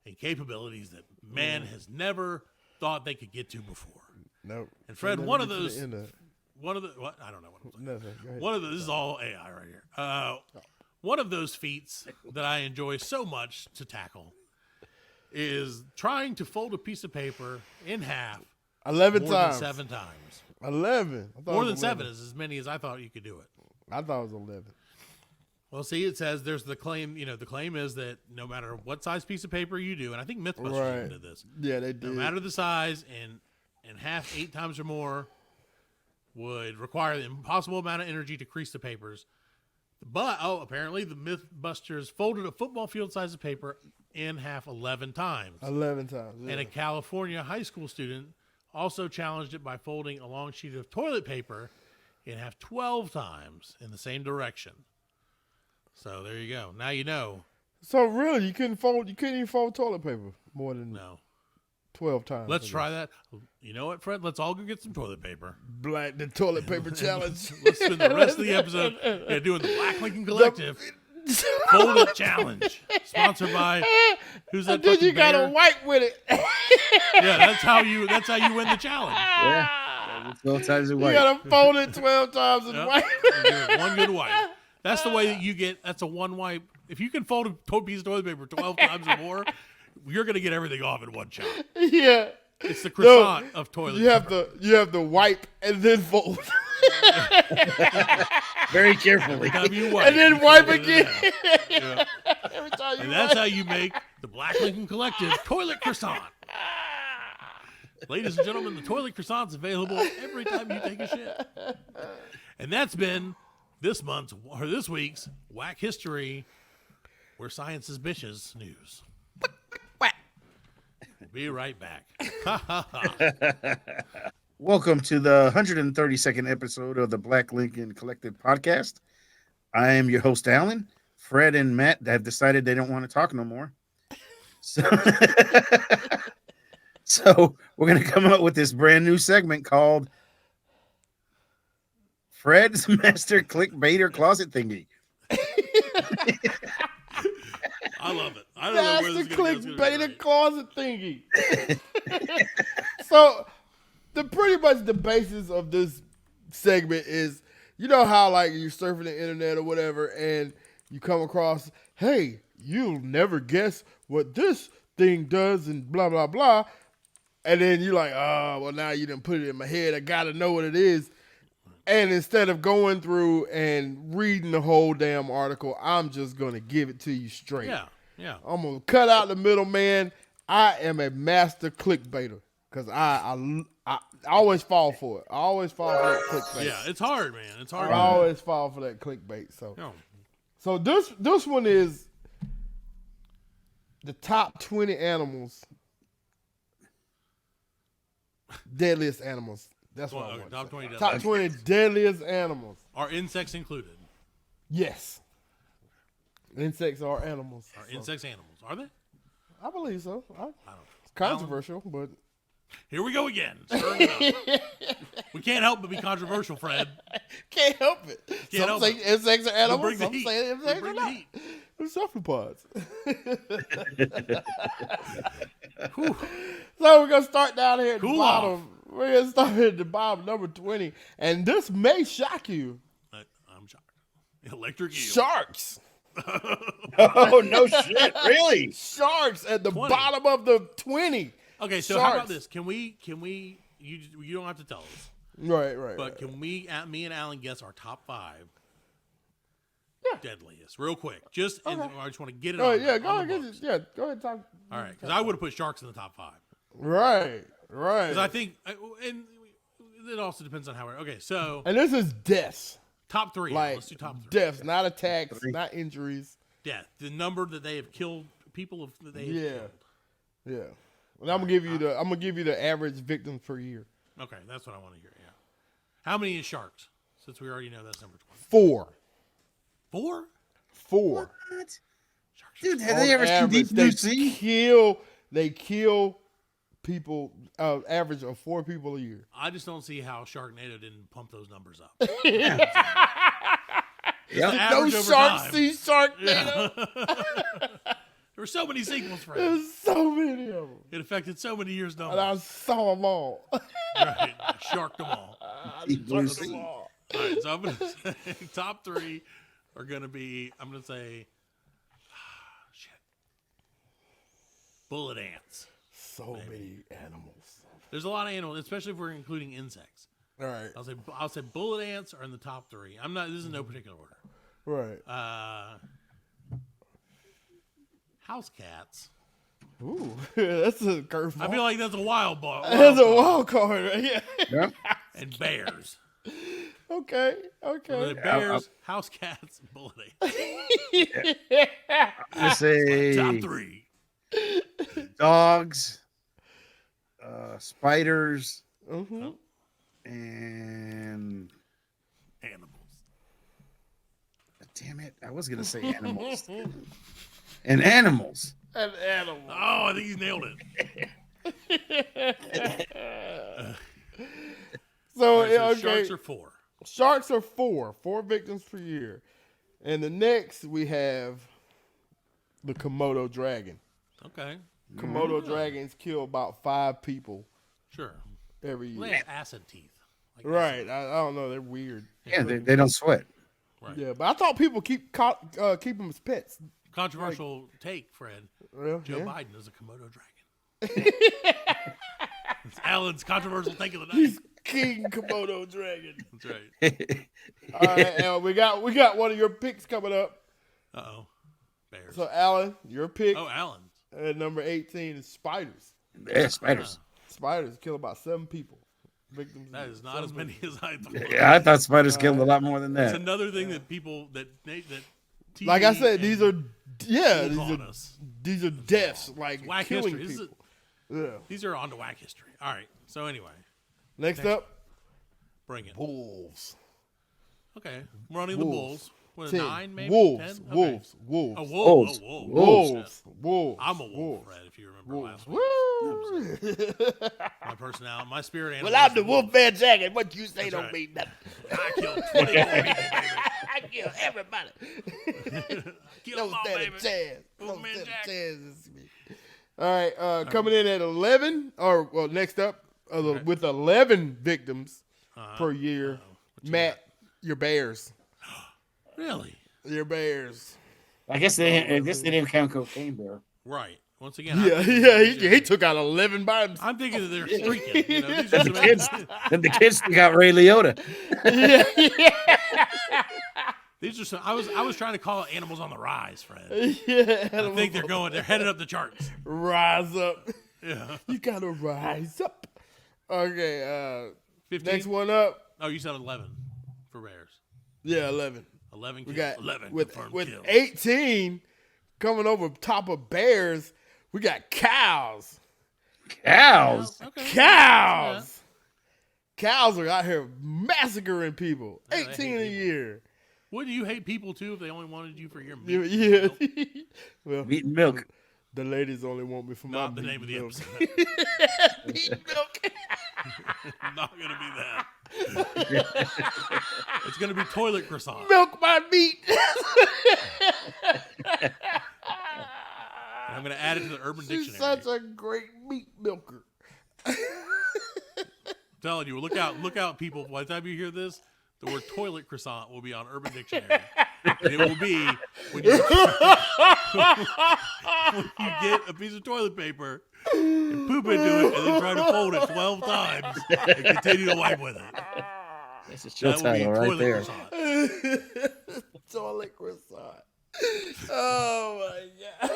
and capabilities that man has never thought they could get to before. Nope. And Fred, Never one of get to the those, end of it. what? I don't know what I'm saying. Nothing. Go ahead. One of this is all AI right here. One of those feats that I enjoy so much to tackle is trying to fold a piece of paper in half 11 more times. than 7 times. 11. I thought More it than was 7 11. is as many as I thought you could do it. I thought it was 11. Well, see, it says there's the claim. You know, the claim is that no matter what size piece of paper you do, and I think MythBusters Right. even did this. Yeah, they No did. matter the size, and half 8 times or more would require the impossible amount of energy to crease the papers. But apparently the MythBusters folded a football field size of paper in half 11 times. 11 times. Yeah. And a California high school student also challenged it by folding a long sheet of toilet paper in half 12 times in the same direction. So there you go. Now you know. So really, you couldn't even fold toilet paper more than No. 12 times. Let's I guess. try that. You know what, Fred? Let's all go get some toilet paper. The toilet paper challenge. Let's spend the rest of the episode doing the Black Lincoln Collective Fold It Challenge. Sponsored by who's that? And then fucking you got bear? to wipe with it. Yeah, that's how you win the challenge. Yeah. 12 times the You white. got to fold it 12 times and Yep. wipe. You give it one good wipe. That's the way that you get. That's a one wipe. If you can fold a piece of toilet paper 12 times or more, you're gonna get everything off in one shot. Yeah. It's the croissant of toilet You have paper. to wipe and then fold. Very carefully. Every time you wipe, And then you wipe fold it in again. half. Yeah. Every time you And that's wipe. how you make the Black Lincoln Collective Toilet Croissant. Ladies and gentlemen, the Toilet Croissant's available every time you take a shit. And that's been this week's Whack History, where science is bitches news. We'll be right back. Welcome to the 132nd episode of the Black Lincoln Collective Podcast. I am your host, Alan. Fred and Matt have decided they don't want to talk no more. So, so we're going to come up with this brand new segment called Fred's Master Clickbaiter Closet Thingy. I love it. I don't know That's where the this is going to go. clickbait closet thingy. So, pretty much the basis of this segment is, you know how like you're surfing the internet or whatever, and you come across, hey, you'll never guess what this thing does, and blah blah blah. And then you're like, oh, well, now you didn't put it in my head. I got to know what it is. And instead of going through and reading the whole damn article, I'm just going to give it to you straight. Yeah. I'm going to cut out the middleman. I am a master clickbaiter because I always fall for it. I always fall for that clickbait. Yeah, it's hard, man. It's hard. I always fall for that clickbait. So this one is the top 20 animals. Deadliest animals. That's what I want. Top 20 Top 20 deadliest animals. Are insects included? Yes. Insects are animals. Are insects animals? Are they? I believe so. I don't know. It's controversial, but here we go again. We can't help but be controversial, Fred. Can't help it. Some say insects are animals. Some heat. say insects are not. Heat. They're cephalopods. So we're gonna start down here at the bottom. We're gonna start at the bottom, number 20, and this may shock you. I'm shocked. Electric eel. Sharks. Oh no shit! Really? Sharks at the 20. bottom of the 20. Okay, so how about this? Can we? You don't have to tell us. Right. But can me and Alan guess our top 5 deadliest real quick? I just want to get it. Oh on yeah, the go ahead. books. Go ahead. Talk. All right, because I would have put sharks in the top 5. Right. Because I think, and it also depends on how. Okay, so And this is deaths. top 3. Like Let's do top 3. deaths, not attacks, not injuries. Death. The number that they have killed people that they have killed. Yeah. And I'm gonna give you the average victims per year. Okay, that's what I want to hear. Yeah. How many is sharks? Since we already know that's number 20. 4. 4? What? Dude, have On they ever seen average, Deep Blue Sea? They kill people, average of 4 people a year. I just don't see how Sharknado didn't pump those numbers up. No shark see Sharknado. There were so many sequels, Fred. There's so many of them. It affected so many years And down. I saw them all. Right. Sharked them all. Deep Blue Sea. All right, so I'm going to say top 3 are going to be, I'm going to say, bullet ants. So many animals. There's a lot of animals, especially if we're including insects. All right. I'll say bullet ants are in the top 3. This is in no particular order. Right. House cats. Ooh, that's a curveball. I feel like that's a wild ball. That's a wild card, right? Yeah. And bears. Okay. Bears, house cats, and bullet ants. I say Top 3. dogs, spiders, Mm-hmm. and Animals. damn it, I was gonna say animals. And animals. An animal. Oh, I think he's nailed it. So, Right, so okay. Sharks are 4. Sharks are 4 victims per year. And the next we have the Komodo dragon. Okay. Komodo dragons kill about 5 people Sure. every year. Well, they have acid teeth. Like Right. I don't know. They're weird. Yeah, they don't sweat. Right. Yeah, but I thought people keep them as pets. Controversial take, Fred. Well, Joe yeah. Biden is a Komodo dragon. It's Alan's controversial take of the night. He's King Komodo dragon. That's right. All right, Alan, we got one of your picks coming up. Uh-oh. Bears. So, Alan, your pick Oh, Alan. at number 18 is spiders. Yeah, spiders. Spiders kill about 7 people. Victims. That is not as many as I thought. Yeah, I thought spiders killed a lot more than It's that. another thing that people that TV Like I said, and these are on us. these are deaths, like Whack killing history. people. Yeah. These are on to whack history. All right. So anyway, Next up, bring it. wolves. Okay. Running the Wolves. bulls. What, 10. 9 maybe? Wolves. 10? Okay. Wolves. A Wolves. wolf. Wolves. Oh, wolf. Wolves. Wolves. I'm a wolf, Wolves. Fred, if you remember Wolves. last week. Woo! My personality, my spirit animal. Well, I'm is the a wolf. Wolfman Jacket. What you say That's don't right. mean nothing. I killed 24 people, I kill everybody. baby. Kill No them all, stand a baby. chance. No Wolfman stand a Jack. chance. It's me. All right, coming in at 11, next up, with 11 victims per year. Matt, your Bears. Really? Your Bears. I guess they didn't count Cocaine Bear. Right. Once again, he took out 11 by himself. I'm thinking that they're streaking. You know, these are The some kids, and the kids got Ray Liotta. These are some. I was trying to call it animals on the rise, Fred. Yeah, I think they're headed up the charts. rise up. Yeah. You gotta rise up. Okay, 15? next one up. Oh, you said 11 for bears. Yeah, 11. 11 We kills. got 11 with confirmed kills. 18 coming over top of bears. We got cows. Cows. Okay. Cows. Cows are out here massacring people. Yeah, they 18 a hate year. Wouldn't you hate people too if they only wanted you for your meat? Yeah. Well, Meat and milk. the ladies only want me for my Not the name of the milk. episode. Meat and milk. Not gonna be that. It's gonna be toilet croissant. Milk my meat. And I'm gonna add it to the Urban She's Dictionary. such a great meat milker. Telling you, look out, people. By the time you hear this, the word toilet croissant will be on Urban Dictionary. And it will be when you get a piece of toilet paper and poop into it and then try to fold it 12 times and continue to wipe with it. That's a show That will be title right toilet there. croissant. Toilet croissant. Oh my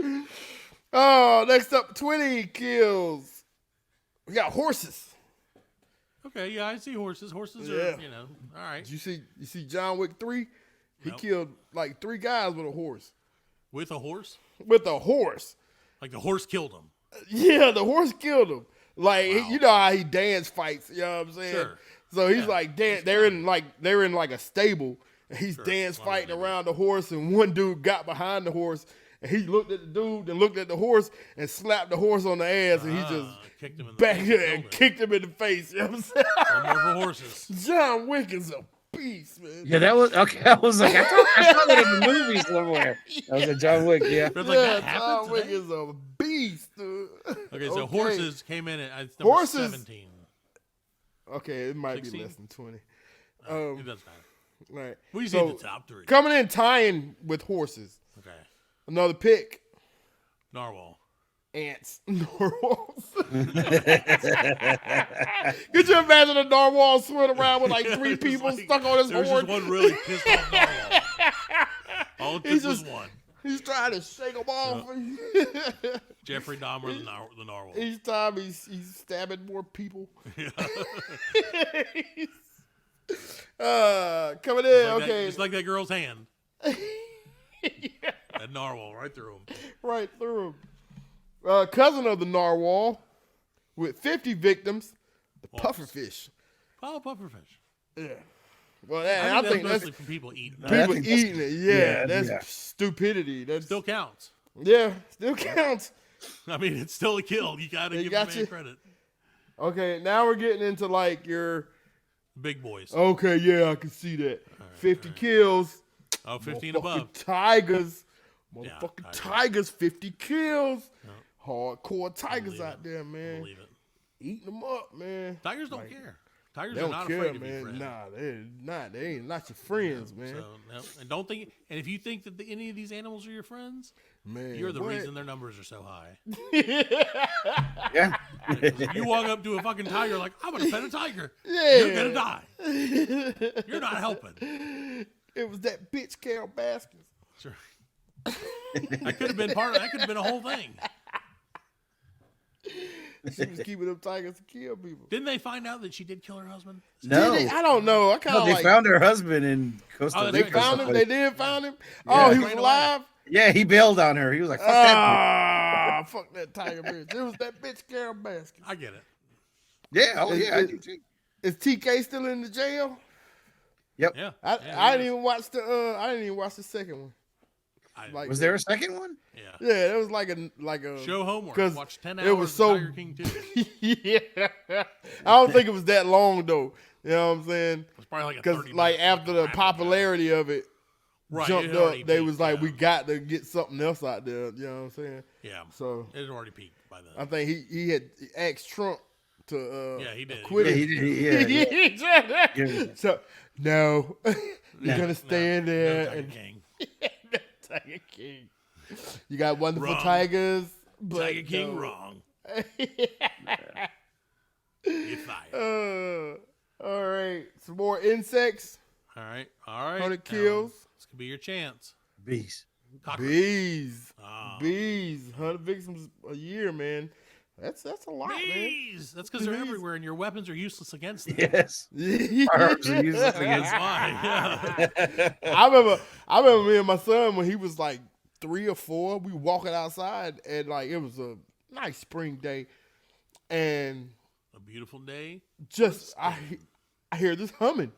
god. Oh, next up, 20 kills. We got horses. Okay, yeah, I see horses. Horses Yeah. are, all right. Did you see John Wick 3? He Nope. killed like 3 guys with a horse. With a horse? With a horse. Like the horse killed him. Yeah, the horse killed him. Like Wow. you know how he dance fights, you know what I'm saying? Sure. So he's Yeah. like they're in like a stable and he's Sure. dance Well, fighting maybe. around the horse and one dude got behind the horse and he looked at the dude and looked at the horse and slapped the horse on the ass and he just Kicked him in the back face here and and killed him. kicked him in the face. You know what I'm saying? One more for horses. John Wick is a beast, man. Yeah, that was okay. I was like, I saw that in the movie somewhere. That was a John Wick. Yeah. Fred's like, that happened John Wick today? is a beast, dude. Okay, so horses came in at number Horses- 17. Okay, it might 16? be less than 20. It doesn't matter. Right. We just So, need the top 3. coming in tying with horses. Okay. Another pick. Narwhal. Ants. Narwhals. Could you imagine a narwhal swimming around with like 3 It's people like- stuck on his There's horn? just one really pissed off narwhal. All it He's took was just- one. He's trying to shake them off. Jeffrey Dahmer, the narwhal. Each time he's stabbing more people. Coming in, okay. It's like that girl's hand. That narwhal right through him. Right through him. Cousin of the narwhal with 50 victims, the pufferfish. Oh, pufferfish. Yeah. Well, I I think mostly that's from people eating. I people think that's- eating it. Yeah, that's yeah. stupidity. That's Still counts. yeah, still counts. I mean, it's still a kill. You got to They give got the man you. credit. Okay, now we're getting into like your. Big boys. Okay, yeah, I can see that. 50 kills. Oh, 15 Motherfucking above. Tigers. Yeah, Motherfucking tigers. tigers, 50 kills. Yeah. Hardcore tigers Believe out it. there, man. Believe it. Eating them up, man. Tigers don't Like, care. Tigers They are don't not care, afraid to be man. friends. Nah, they're not. They ain't not your friends, man. So, no. And don't think. And if you think that any of these animals are your friends, Man, you're the what? reason their numbers are so high. Yeah. If you walk up to a fucking tiger like, I'm gonna pet a tiger, Yeah. you're gonna die. You're not helping. It was that bitch Carol Baskins. Sure. That could have been part of. That could have been a whole thing. She was keeping them tigers to kill people. Didn't they find out that she did kill her husband? No. Did they? I don't know. I kind No, of they like. found her husband in Costa Oh, Rica. that's They right. found him. They someplace. did find him. Yeah. Oh, he Ran was away. alive. Yeah, he bailed on her. He was like, "Fuck that." Ah, fuck that tiger bitch. It was that bitch Carol Baskins. I get it. Bitch. Yeah, oh yeah, I do too. Is TK still in the jail? Yep. Yeah. I Yeah, didn't even watch the. I didn't even watch the second one. like- Was there a second one? Yeah. Yeah, it was like a Show homework. 'cause Watch 10 it hours was of so- Tiger King 2. yeah. I don't think it was that long though. You know what I'm saying? It's probably like a Because 30 like minute after the rapid popularity of it right, jumped it had already up, they peaked, was like, yeah. we got to get something else out there. You know what I'm saying? Yeah. So It had already peaked by then. I think he had asked Trump to Yeah, he did. acquit Yeah, him. he did. Yeah. Yeah. So no, you're Yeah. gonna stay in there No Tiger and King. Tiger King. You got wonderful Wrong. tigers. But Tiger King no. wrong. You're fired. All right. Some more insects. All right. 100 kills. This could be your chance. Bees. Cockroach. Bees. Oh. Bees. 100 victims a year, man. That's a lot, Bees. That's because they're Bees. everywhere, and your weapons are useless against them. Yes. man. Firearms are useless against That's why. Yeah. I remember me and my son when he was like 3 or 4. We walking outside and like it was a nice spring day, and A beautiful day. just I hear this humming.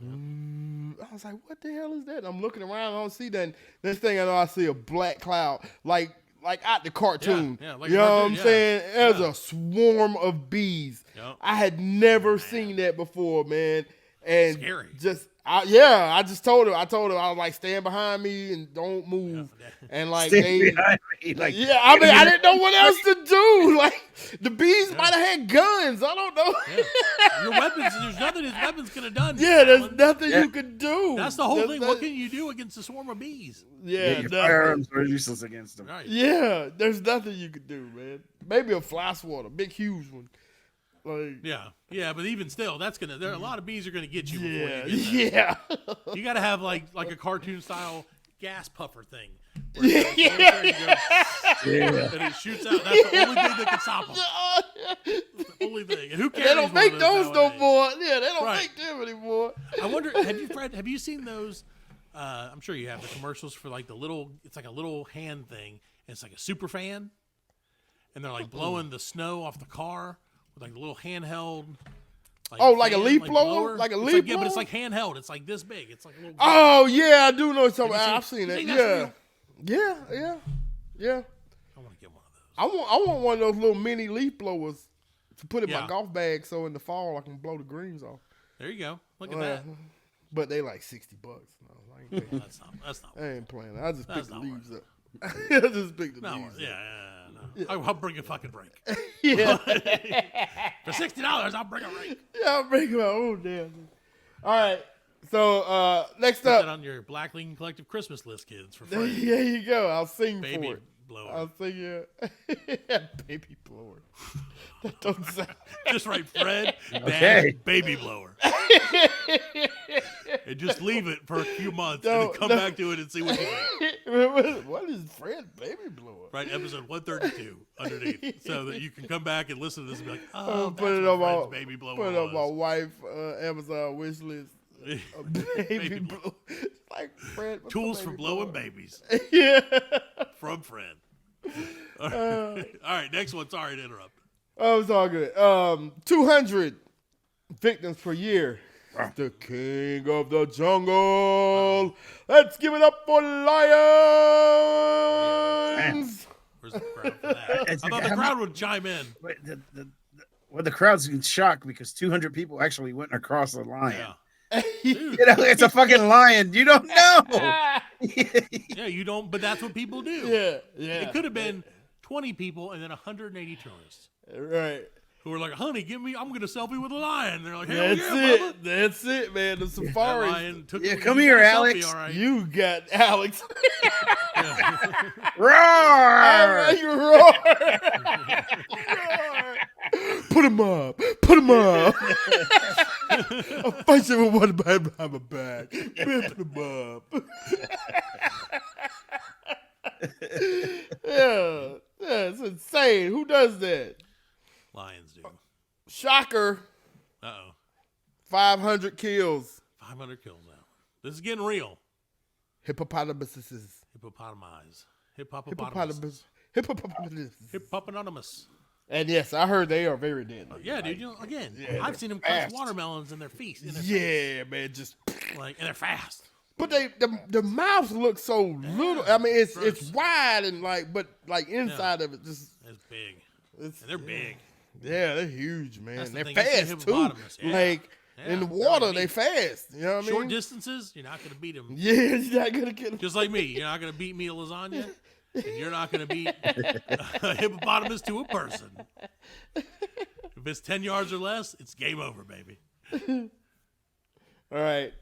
I was like, "What the hell is that?" And I'm looking around, I don't see that. Next thing I know, I see a black cloud, like out the cartoon. Yeah, like you a know what cartoon, I'm yeah. saying? There's Yeah. a swarm of bees. Yep. I had never seen that before, man. And Scary. I just told him. I was like, stand behind me and don't move. Yeah. And like Stay behind me. Like, yeah, I mean, I didn't know what else to do. Like the bees might have had guns. I don't know. Yeah. Your weapons, there's nothing his weapons could have done. Yeah, there's Alan. nothing you could do. That's the whole There's thing. not- What can you do against a swarm of bees? Yeah, your nothing. firearms are useless against them. Right. Yeah, there's nothing you could do, man. Maybe a fly swatter, big, huge one. Like, Yeah, but even still, there are a lot of bees are gonna get you. Before yeah, you get there. yeah. You got to have like a cartoon style gas puffer thing. Where it goes there and you go, and it shoots out. That's the only thing that can stop them. That's the only thing. And who cares? They don't make those no more. Yeah, they don't Right. make them anymore. I wonder, have you seen those? I'm sure you have the commercials for like it's like a little hand thing. And it's like a super fan, and they're like blowing the snow off the car with like a little handheld. Like a fan, leaf blower? blower. Like a It's leaf yeah, but it's blower? like handheld. It's like this big. It's like a little. Oh yeah, I do know what you're talking about. you I've seen- seen you that. think that's Yeah, real? yeah. I want to get one of those. I want one of those little mini leaf blowers to put in Yeah. my golf bag, so in the fall I can blow the greens off. There you go. Look at that. But they like $60. No, I ain't paying. That's not. I ain't playing. I just pick That's the not leaves up. I just pick the No, leaves yeah, up. no. I'll bring a fucking rake. Yeah. For $60, I'll bring a rake. Yeah, I'll bring my own damn. All right. So next Put that up, on your Black Lincoln Collective Christmas list, kids, for free. there you go. I'll sing Baby for it. blower. I'll sing it. Baby blower. That don't sound. Just write Fred Okay. baby blower. And just leave it for a few months and No, then come no. back to it and see what you think. What is Fred baby blower? Right, episode 132 underneath, so that you can come back and listen to this and be like, oh, Put it that's on what my Fred's baby blower put it on my was. wife Amazon wish list. A baby Baby blower. Like Fred. what's Tools a for baby blowing blower? babies Yeah. from Fred. All right, next one. Sorry to interrupt. Oh, it's all good. 200 victims per year. The king of the jungle. Let's give it up for lions. Where's the crowd for that? It's I thought okay. the crowd would chime in. Wait, the crowd's in shock because 200 people actually went across the lion. Yeah. You know, it's a fucking lion. You don't know. Yeah, you don't, but that's what people do. Yeah, yeah. It could have been 20 people and then 180 tourists Right. who were like, honey, I'm going to selfie with a lion. They're like, hell That's yeah, it. brother. That's it, man. The That safari. lion took Yeah, you come got here, a selfie, Alex. all right. You got Alex. Roar! You roar. Put him up. Put him up. I'll fight you with one behind my back. Man, put him up. Yeah, it's insane. Who does that? Lions do. Shocker. Uh-oh. 500 kills. 500 kills now. This is getting real. Hippopotamuses. Hippopotamize. Hippopotamus. Hippopotamus. Hippopotamus. And yes, I heard they are very deadly. Yeah, dude. You know, again, Yeah, I've seen them fast. crush watermelons in their feast. Yeah, man, just Like, and they're fast. but the mouths look so little. I mean, it's Gross. wide and like inside of it just It's big. it's And they're big. yeah, they're huge, man. That's the They're thing, you see fast too. hippopotamus, yeah. Like Yeah, in the they're water, like they meat. fast. You know what I mean? Short distances, you're not going to beat them. Yeah, you're not gonna get them. Just like me. You're not going to beat me to lasagna. And you're not going to beat a hippopotamus to a person. If it's 10 yards or less, it's game over, baby. All right.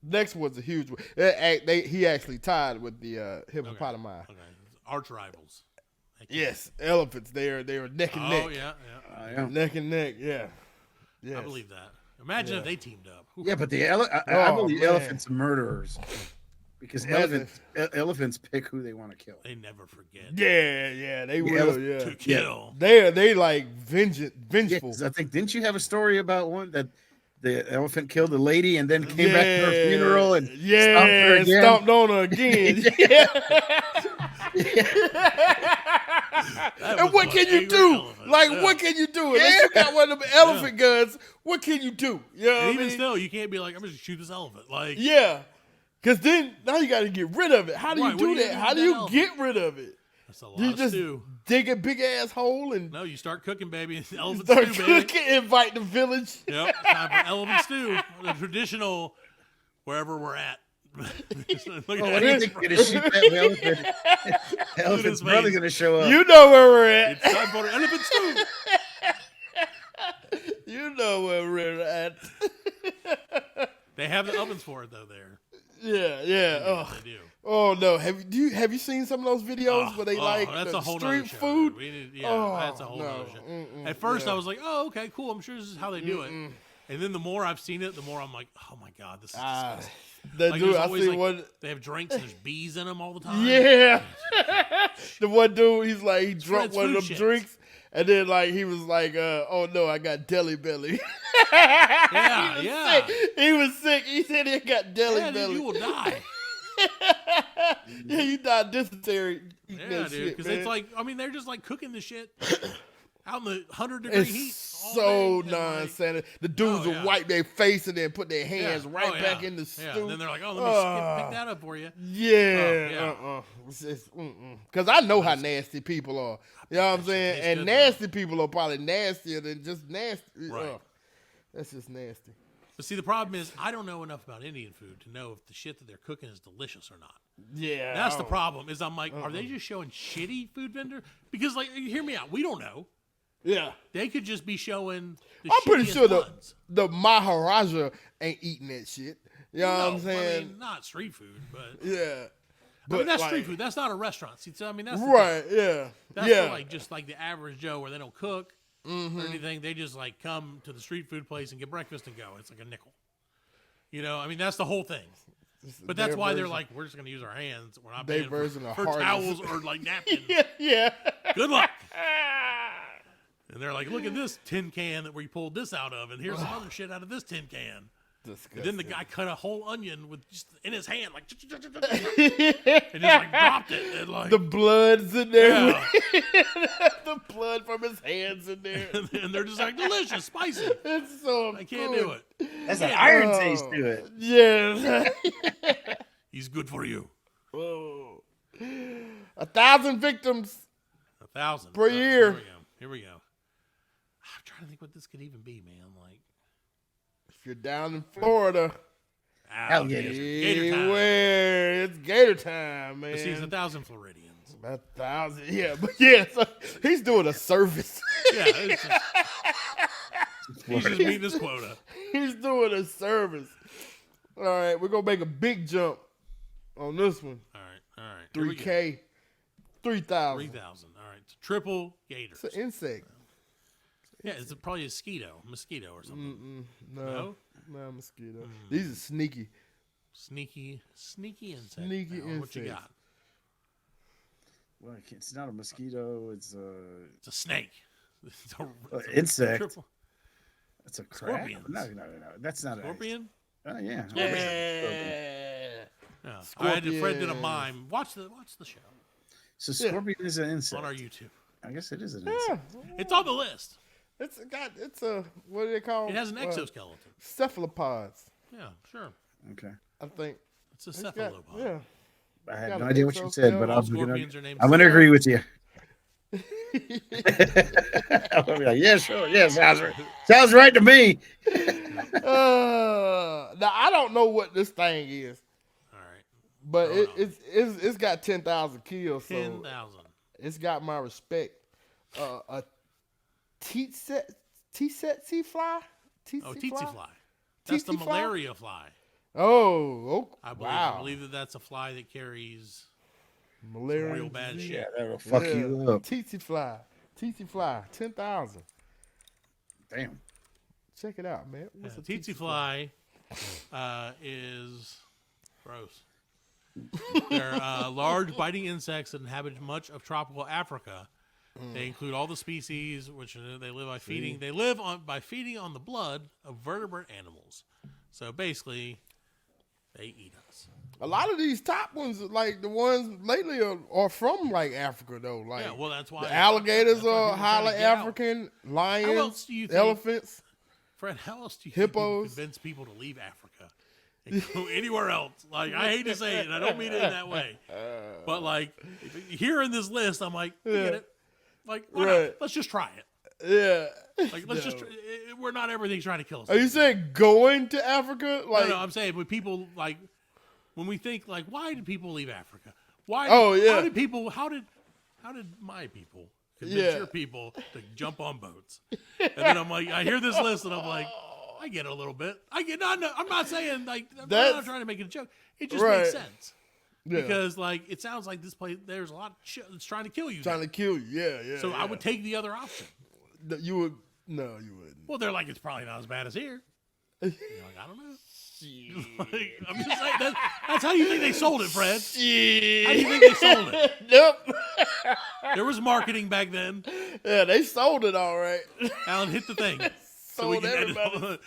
Next one's a huge one. He actually tied with the hippopotami. Okay. Arch rivals. Yes, elephants. They are neck and neck. Oh yeah. Neck and neck. Yeah. Yes. I believe that. Imagine if they teamed up. Ooh. Yeah, but I believe elephants are murderers because elephants pick who they want to kill. They never forget. Yeah, they will. Yeah, To kill. They like vengeful. I think didn't you have a story about one that the elephant killed a lady and then came back to her funeral and stomped on her again. And what can you do? Elephant. What can you do? Unless you got one of them elephant guns, what can you do? You know what I Even mean? still, you can't be like, I'm just gonna shoot this elephant. Like, Yeah. Because then, now you got to get rid of it. How do you Right, do what do you that? do How with do that you elephant? get rid of it? that's a lot You of just stew. dig a big ass hole and No, you start cooking, baby. Elephant start stew, baby. cooking, invite the village. Yep, time for elephant stew. The traditional, wherever we're at. Look at What that. do you think? You're gonna shoot that elephant? Elephant's his brother face. gonna show up. You know where we're at. It's time for elephant stew. You know where we're at. They have the ovens for it though. There, Yeah. Oh. they do. Oh no! Have you seen some of those videos where they like that's the a whole nother street show, food? dude. We need, Oh, that's a whole no. nother show. Mm-mm, At first, yeah. I was like, "Oh, okay, cool. I'm sure this is how they do it." And then the more I've seen it, the more I'm like, "Oh my god, this is disgusting." That Like, dude, there's I always, see like, one. They have drinks and there's bees in them all the time. Yeah, the one dude, he's like he drunk Fred's one of food them shit. drinks, and then like he was like, "Oh no, I got deli belly." Yeah. He was sick. He said he got deli Yeah, dude, belly. you will die. Yeah, you died dysentery. eating Yeah, that dude. shit, Because man. it's like, I mean, they're just like cooking the shit out in the 100-degree It's heat. all so day, and, like, non-sanitary. The dudes Oh, will yeah. wipe their face and then put their hands yeah. right Oh, back yeah. in the Yeah, stew. and then they're like, "Oh, let me pick that up for you." Yeah. Oh, Because I know how nasty people are. You know what I'm saying? tastes And good, nasty people are probably nastier than just nasty. Right. Ugh. That's just nasty. But see, the problem is, I don't know enough about Indian food to know if the shit that they're cooking is delicious or not. Yeah. That's the problem. Is I'm like, are they just showing shitty food vendor? Because like, hear me out. We don't know. Yeah. They could just be showing. The I'm pretty shittiest sure ones. the Maharaja ain't eating that shit. You know what I'm No, saying? I mean, not street food, but Yeah. I mean, that's like- street food. That's not a restaurant. See, so, I mean, that's the thing. Right, yeah. That's yeah. for like just like the average Joe where they don't cook or anything. They just like come to the street food place and get breakfast and go. It's like a nickel. You know, I mean, that's the whole thing. But that's their why they're version. like, we're just going to use our hands. We're not Their paying version of for hardness. towels or like napkins. yeah. Good luck. And they're like, look at this tin can that we pulled this out of, and here's some other shit out of this tin can. And then the guy cut a whole onion with just in his hand, like, and just like dropped it. And like, The blood's in there. Yeah. The blood from his hands in there. and they're just like, delicious, spicy. It's so I can't do it. That's an iron taste to it. Yeah. He's good for you. Whoa. 1,000 victims. 1,000 Per year. Here we go. I'm trying to think what this could even be, man. Like, If you're down in Florida, Alligators. Gator time. where it's Gator time, man. But see, it's 1,000 Floridians. About 1,000, yeah, but yeah, so he's doing a service. Yeah, it's just, he's just meeting his quota. He's doing a service. All right, we're gonna make a big jump on this one. All right. Here we go. 3K, 3,000. 3,000. All right. It's triple gators. It's an insect. Yeah, it's probably a mosquito or something. No? No mosquito. These are sneaky. Sneaky insect. Sneaky Now, what you insects. got? Well, it's not a mosquito. It's It's a snake. It's a insect. triple- It's a crab. Scorpions. No. That's not Scorpion? Oh yeah. Yeah. Yeah. Fred did a Scorpions. mime. Watch the show So scorpion is an insect. on our YouTube. I guess it is an Yeah. insect. It's on the list. It's a what do they call It has an exoskeleton. cephalopods, Yeah, sure. Okay. I think. It's a It's got- cephalopod. yeah. I had Got no an idea what you said, but exoskeleton. I'm Scorpions are named gonna Scorpion. agree with you. I'll be like, yeah, sure. Yeah, sounds right. Sounds right to me. Now I don't know what this thing is, All right. but Throw it it's got 10,000 kills, so 10,000. it's got my respect. A tsetse fly. Oh, tsetse fly. That's the Tsetse fly? malaria fly. Oh, I wow. believe that's a fly that carries Malaria. real bad disease. shit. Yeah, that'll fuck you up. TT fly, 10,000. Damn. Check it out, man. What's a Tsetse fly is gross. They're large biting insects that inhabit much of tropical Africa. They include all the species, which they live by feeding. They live by feeding on the blood of vertebrate animals. So basically, they eat us. A lot of these top ones, like the ones lately, are from like Africa though. Like, Yeah, well, that's why the alligators that's why are people are trying highly to get out. African. How Lions, else do you think- elephants. Fred, how else do you Hippos. think convince people to leave Africa and go anywhere else? Like, I hate to say it, and I don't mean it in that way, but like here in this list, I'm like, I get it. Like, why not? Right. Let's just try it. Yeah. Like, let's just. We're not everything's trying to kill us. Are you saying going to Africa? Like, No, I'm saying when people like when we think like, why did people leave Africa? Why? Oh, yeah. How did people? How did my people convince Yeah. your people to jump on boats? And then I'm like, I hear this list and I'm like, I get it a little bit. I get. No, I'm not saying like I'm That's- not trying to make it a joke. It just Right. makes sense yeah. because like it sounds like this place. There's a lot of shit that's trying to kill you. trying to kill you. Yeah, yeah. so yeah. I would take the other option. You would. No, you wouldn't. Well, they're like, it's probably not as bad as here. You're like, I don't know. Like, I'm just saying that's how you think they sold it, Fred. How do you think they sold it? Nope. There was marketing back then. Yeah, they sold it all right. Alan, hit the thing. Sold everybody.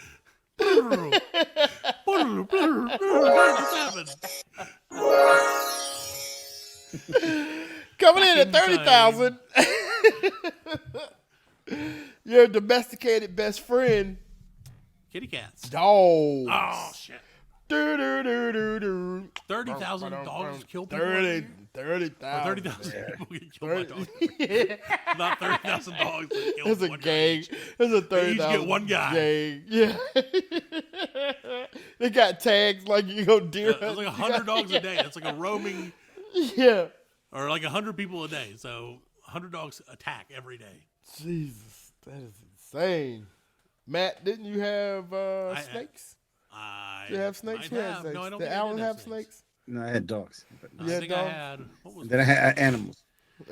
What's happened? Coming in at Back in 30,000. Your domesticated best friend, Kitty cats. dogs. Oh shit! Do-do-do-do-do. 30,000 dogs kill people. 30,000. 30,000 people get killed by dogs. Not 30,000 dogs. That kill It's a one guy gang. each. It's a 30,000. They each get one guy. Gang. Yeah. They got tags like you go deer It's hunt. like 100 dogs a day. That's like a roaming, Yeah. or like 100 people a day. So 100 dogs attack every day. Jesus, that is insane. Matt, didn't you have snakes? Did you have snakes? might You had have. snakes. No, I don't Did think I Alan did have snakes? No, I had dogs. But I Yeah, think dog. I had. What was then I had animals.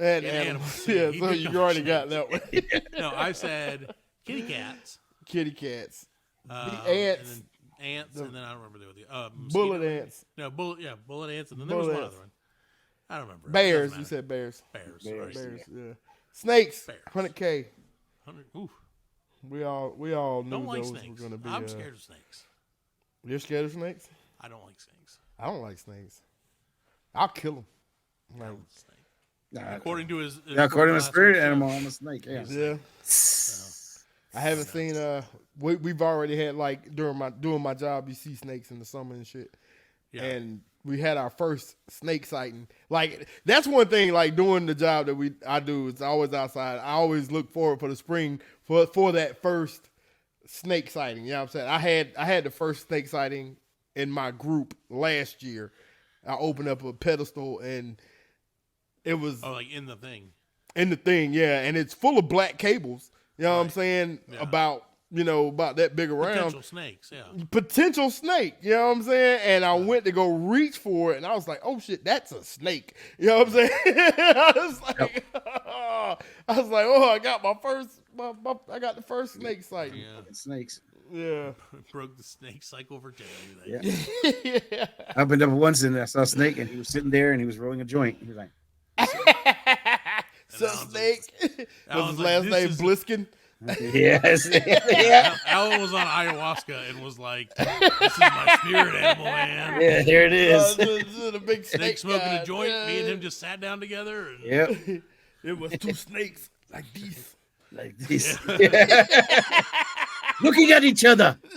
And Yeah, animals. animals. Yeah, He so did you go already for got that one. No, I said kitty cats. Kitty cats. Ants. ants. And then ants. And then I don't remember the other. Bullet ants. No, bullet ants. And then there was Bullet one ants. other one. I don't remember. Bears. Doesn't You matter. said bears. Bears. Bears. Sorry. Bears, yeah. Snakes. Bears. 100K. 100. Ooh. We all knew Don't like those snakes. were going to be. I'm scared of snakes. You're scared of snakes? I don't like snakes. I don't like snakes. I'll kill them. Like, Snake. Nah, According to his according to last spirit episode. animal, I'm a snake. Yeah. yeah. I haven't seen. We've already had like doing my job. You see snakes in the summer and shit. Yeah. And we had our first snake sighting. Like that's one thing. Like doing the job that I do, it's always outside. I always look forward for the spring for that first snake sighting. You know what I'm saying? I had the first snake sighting in my group last year. I opened up a pedestal and it was Oh, like in the thing. in the thing, yeah, and it's full of black cables. You know what I'm saying? Yeah. About that big around. Potential snakes, yeah. Potential snake, you know what I'm saying? And I went to go reach for it, and I was like, "Oh shit, that's a snake!" You know what I'm saying? I was like, "Oh, I got I got the first snake sighting." Yeah. Snakes. Yeah, Broke the snake cycle for daily. Yeah. yeah. I opened up once and I saw a snake and he was sitting there and he was rolling a joint. He was like, So Alan's snake. Was Alan's his like, last "This name is-" Bliskin? yes. Yeah. Alan was on ayahuasca and was like, "This is my spirit animal, man." Yeah, here it is. The big Snake snake smoking guy. a joint. Yeah. Me and him just sat down together. And Yep. It was two snakes like these. Like this. Looking at each other. Two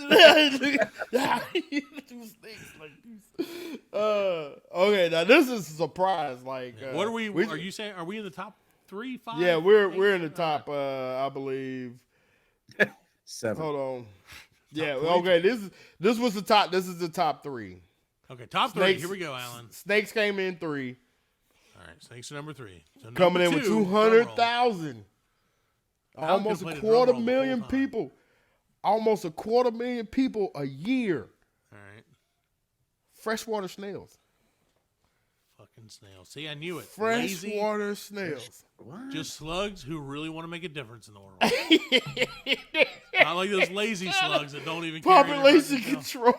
snakes like these. Okay, now this is a surprise. Like, what are we? Are you saying? Are we in the top 3, 5? Yeah, we're in the top. I believe. 7. Hold on. Yeah. three? Okay. This was the top. This is the top 3. Okay, top 3. Snakes. Here we go, Alan. Snakes came in 3. All right, snakes are number 3. So Coming in number with 2, 200,000. Alan Almost could've a played a drum roll the whole 250,000 time. people. Almost a 250,000 people a year. All right. Freshwater snails. Fucking snails. See, I knew it. Lazy, Freshwater snails. What? just slugs who really want to make a difference in the world. Not like those lazy slugs that don't even care. Population control.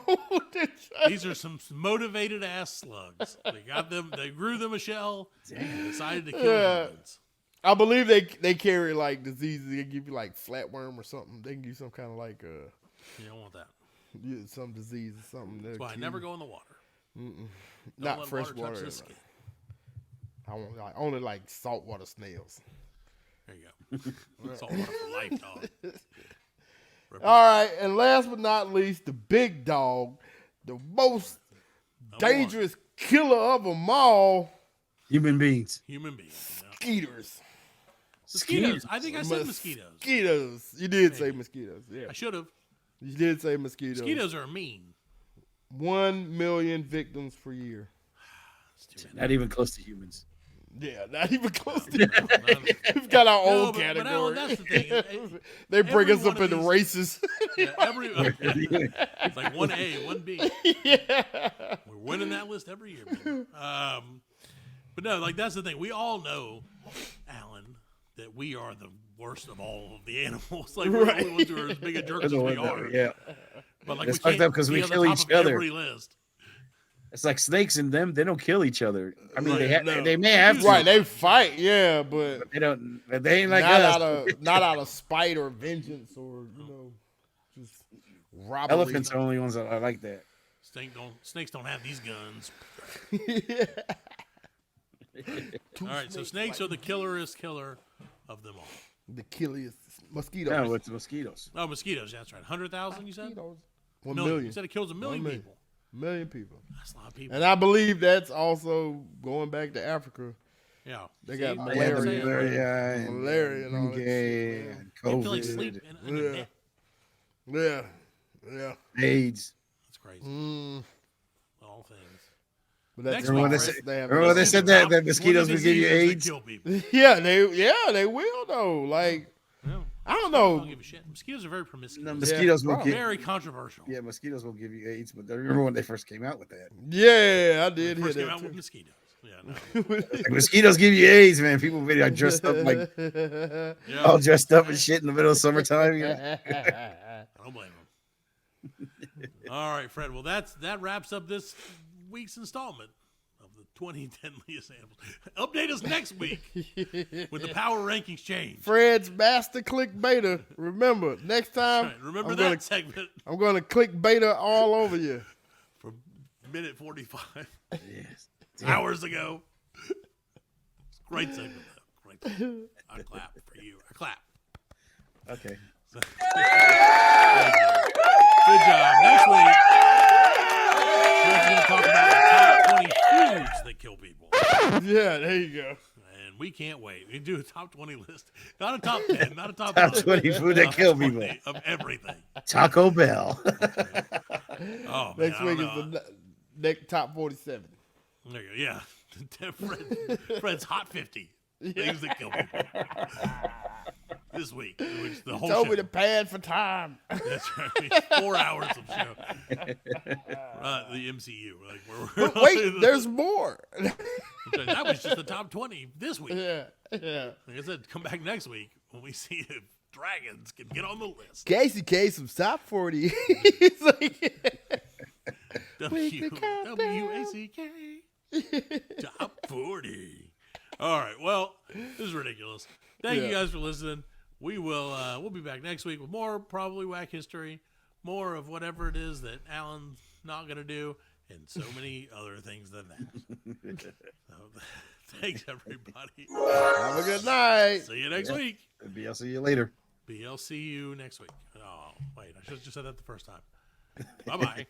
These are some motivated ass slugs. They got them. They grew them a shell and decided to kill humans. I believe they carry like diseases. They give you like flatworm or something. They can give you some kind of like You don't want that. some disease or something. That's why I never go in the water. Not let fresh water touch water. the skin. I want like only like saltwater snails. There you go. Salt water for life, dog. All right, and last but not least, the big dog, the most dangerous killer of them all, Human beings. Human beings. Yeah. mosquitoes. Mosquitoes. I think I said mosquitoes. Mosquitoes. You did say mosquitoes. Yeah, I should have. you did say mosquitoes. Mosquitoes are mean. 1 million victims per year. Not even close to humans. Yeah, not even close to We've got our own category. But Alan, that's the thing. They bring us every up one of into these- races. Yeah, it's like 1A, 1B. Yeah. We're winning that list every year, man. But no, like that's the thing. We all know, Alan, that we are the worst of all of the animals. Like we're the only ones who are as big a jerks as we are. Yeah. But like It's we fucked can't up 'cause we be on the kill top each of other. Every list. It's like snakes and them. They don't kill each other. I mean, No. they may have to. Right, they fight, yeah, but They don't. They ain't like not us. not out of spite or vengeance or just robbery. Elephants are the only ones that are like that. Snakes don't have these guns. All right, so snakes are the killerest killer of them all. The killiest mosquitoes. No, it's mosquitoes. Oh, mosquitoes. That's right. 100,000. You said. Mosquitoes. 1 Million. million. You said it kills a million million. people. Million people. That's a lot of people. And I believe that's also going back to Africa. Yeah. They got See, malaria. I'm saying, Malaria and all that dengue shit. and you have to like COVID, sleep in a net. Yeah. AIDS. That's crazy. All things. But that's Next Remember week, when they Fred, said, they have remember when they said that mosquitoes One of would the give you diseases AIDS? that kill people. they will though. Like Yeah. I don't I know. don't give a shit. Mosquitoes are very promiscuous. No, mosquitoes will give. Very controversial. Yeah, mosquitoes will give you AIDS. But I remember when they first came out with that. Yeah, I did hear First came that out with too. mosquitoes. Yeah, no. Like, mosquitoes give you AIDS, man. People really are dressed up like Yeah. all dressed up and shit in the middle of summertime. You know? I don't blame them. All right, Fred. Well, that wraps up this week's installment of the 20 deadliest animals. Update us next week with the power rankings change. Fred's master click beta. Remember, next time Right, remember I'm that gonna, segment I'm gonna click beta all over you. from minute 45 Yes. hours ago. Great segment, though. Great segment. I clap for you. I clap. Okay. Thank you. Good job. Next week, we're going to talk about the top 20 foods that kill people. Yeah, there you go. And we can't wait. We do a top 20 list. Not a top 10, not a top, Top 100. 20 food that Top kill 20 people. Of everything. Taco Bell. Oh, man, Next I week don't is know. the next top 47. There you go. Yeah. Fred's hot 50 things that kill people. This week, which the whole Told show. me to pad for time. That's right. 4 hours of show. The MCU. Like we're But wait, there's more. that was just the top 20 this week. Yeah. Like I said, come back next week when we see if dragons can get on the list. Casey K some top 40. It's like, WACK top 40. All right. Well, this is ridiculous. Thank you guys for listening. We'll be back next week with more probably whack history, more of whatever it is that Alan's not gonna do, and so many other things than that. So, thanks everybody. have a good night. See you next week. I'll see you later. BLC you next week. Oh wait, I should have just said that the first time. Bye bye.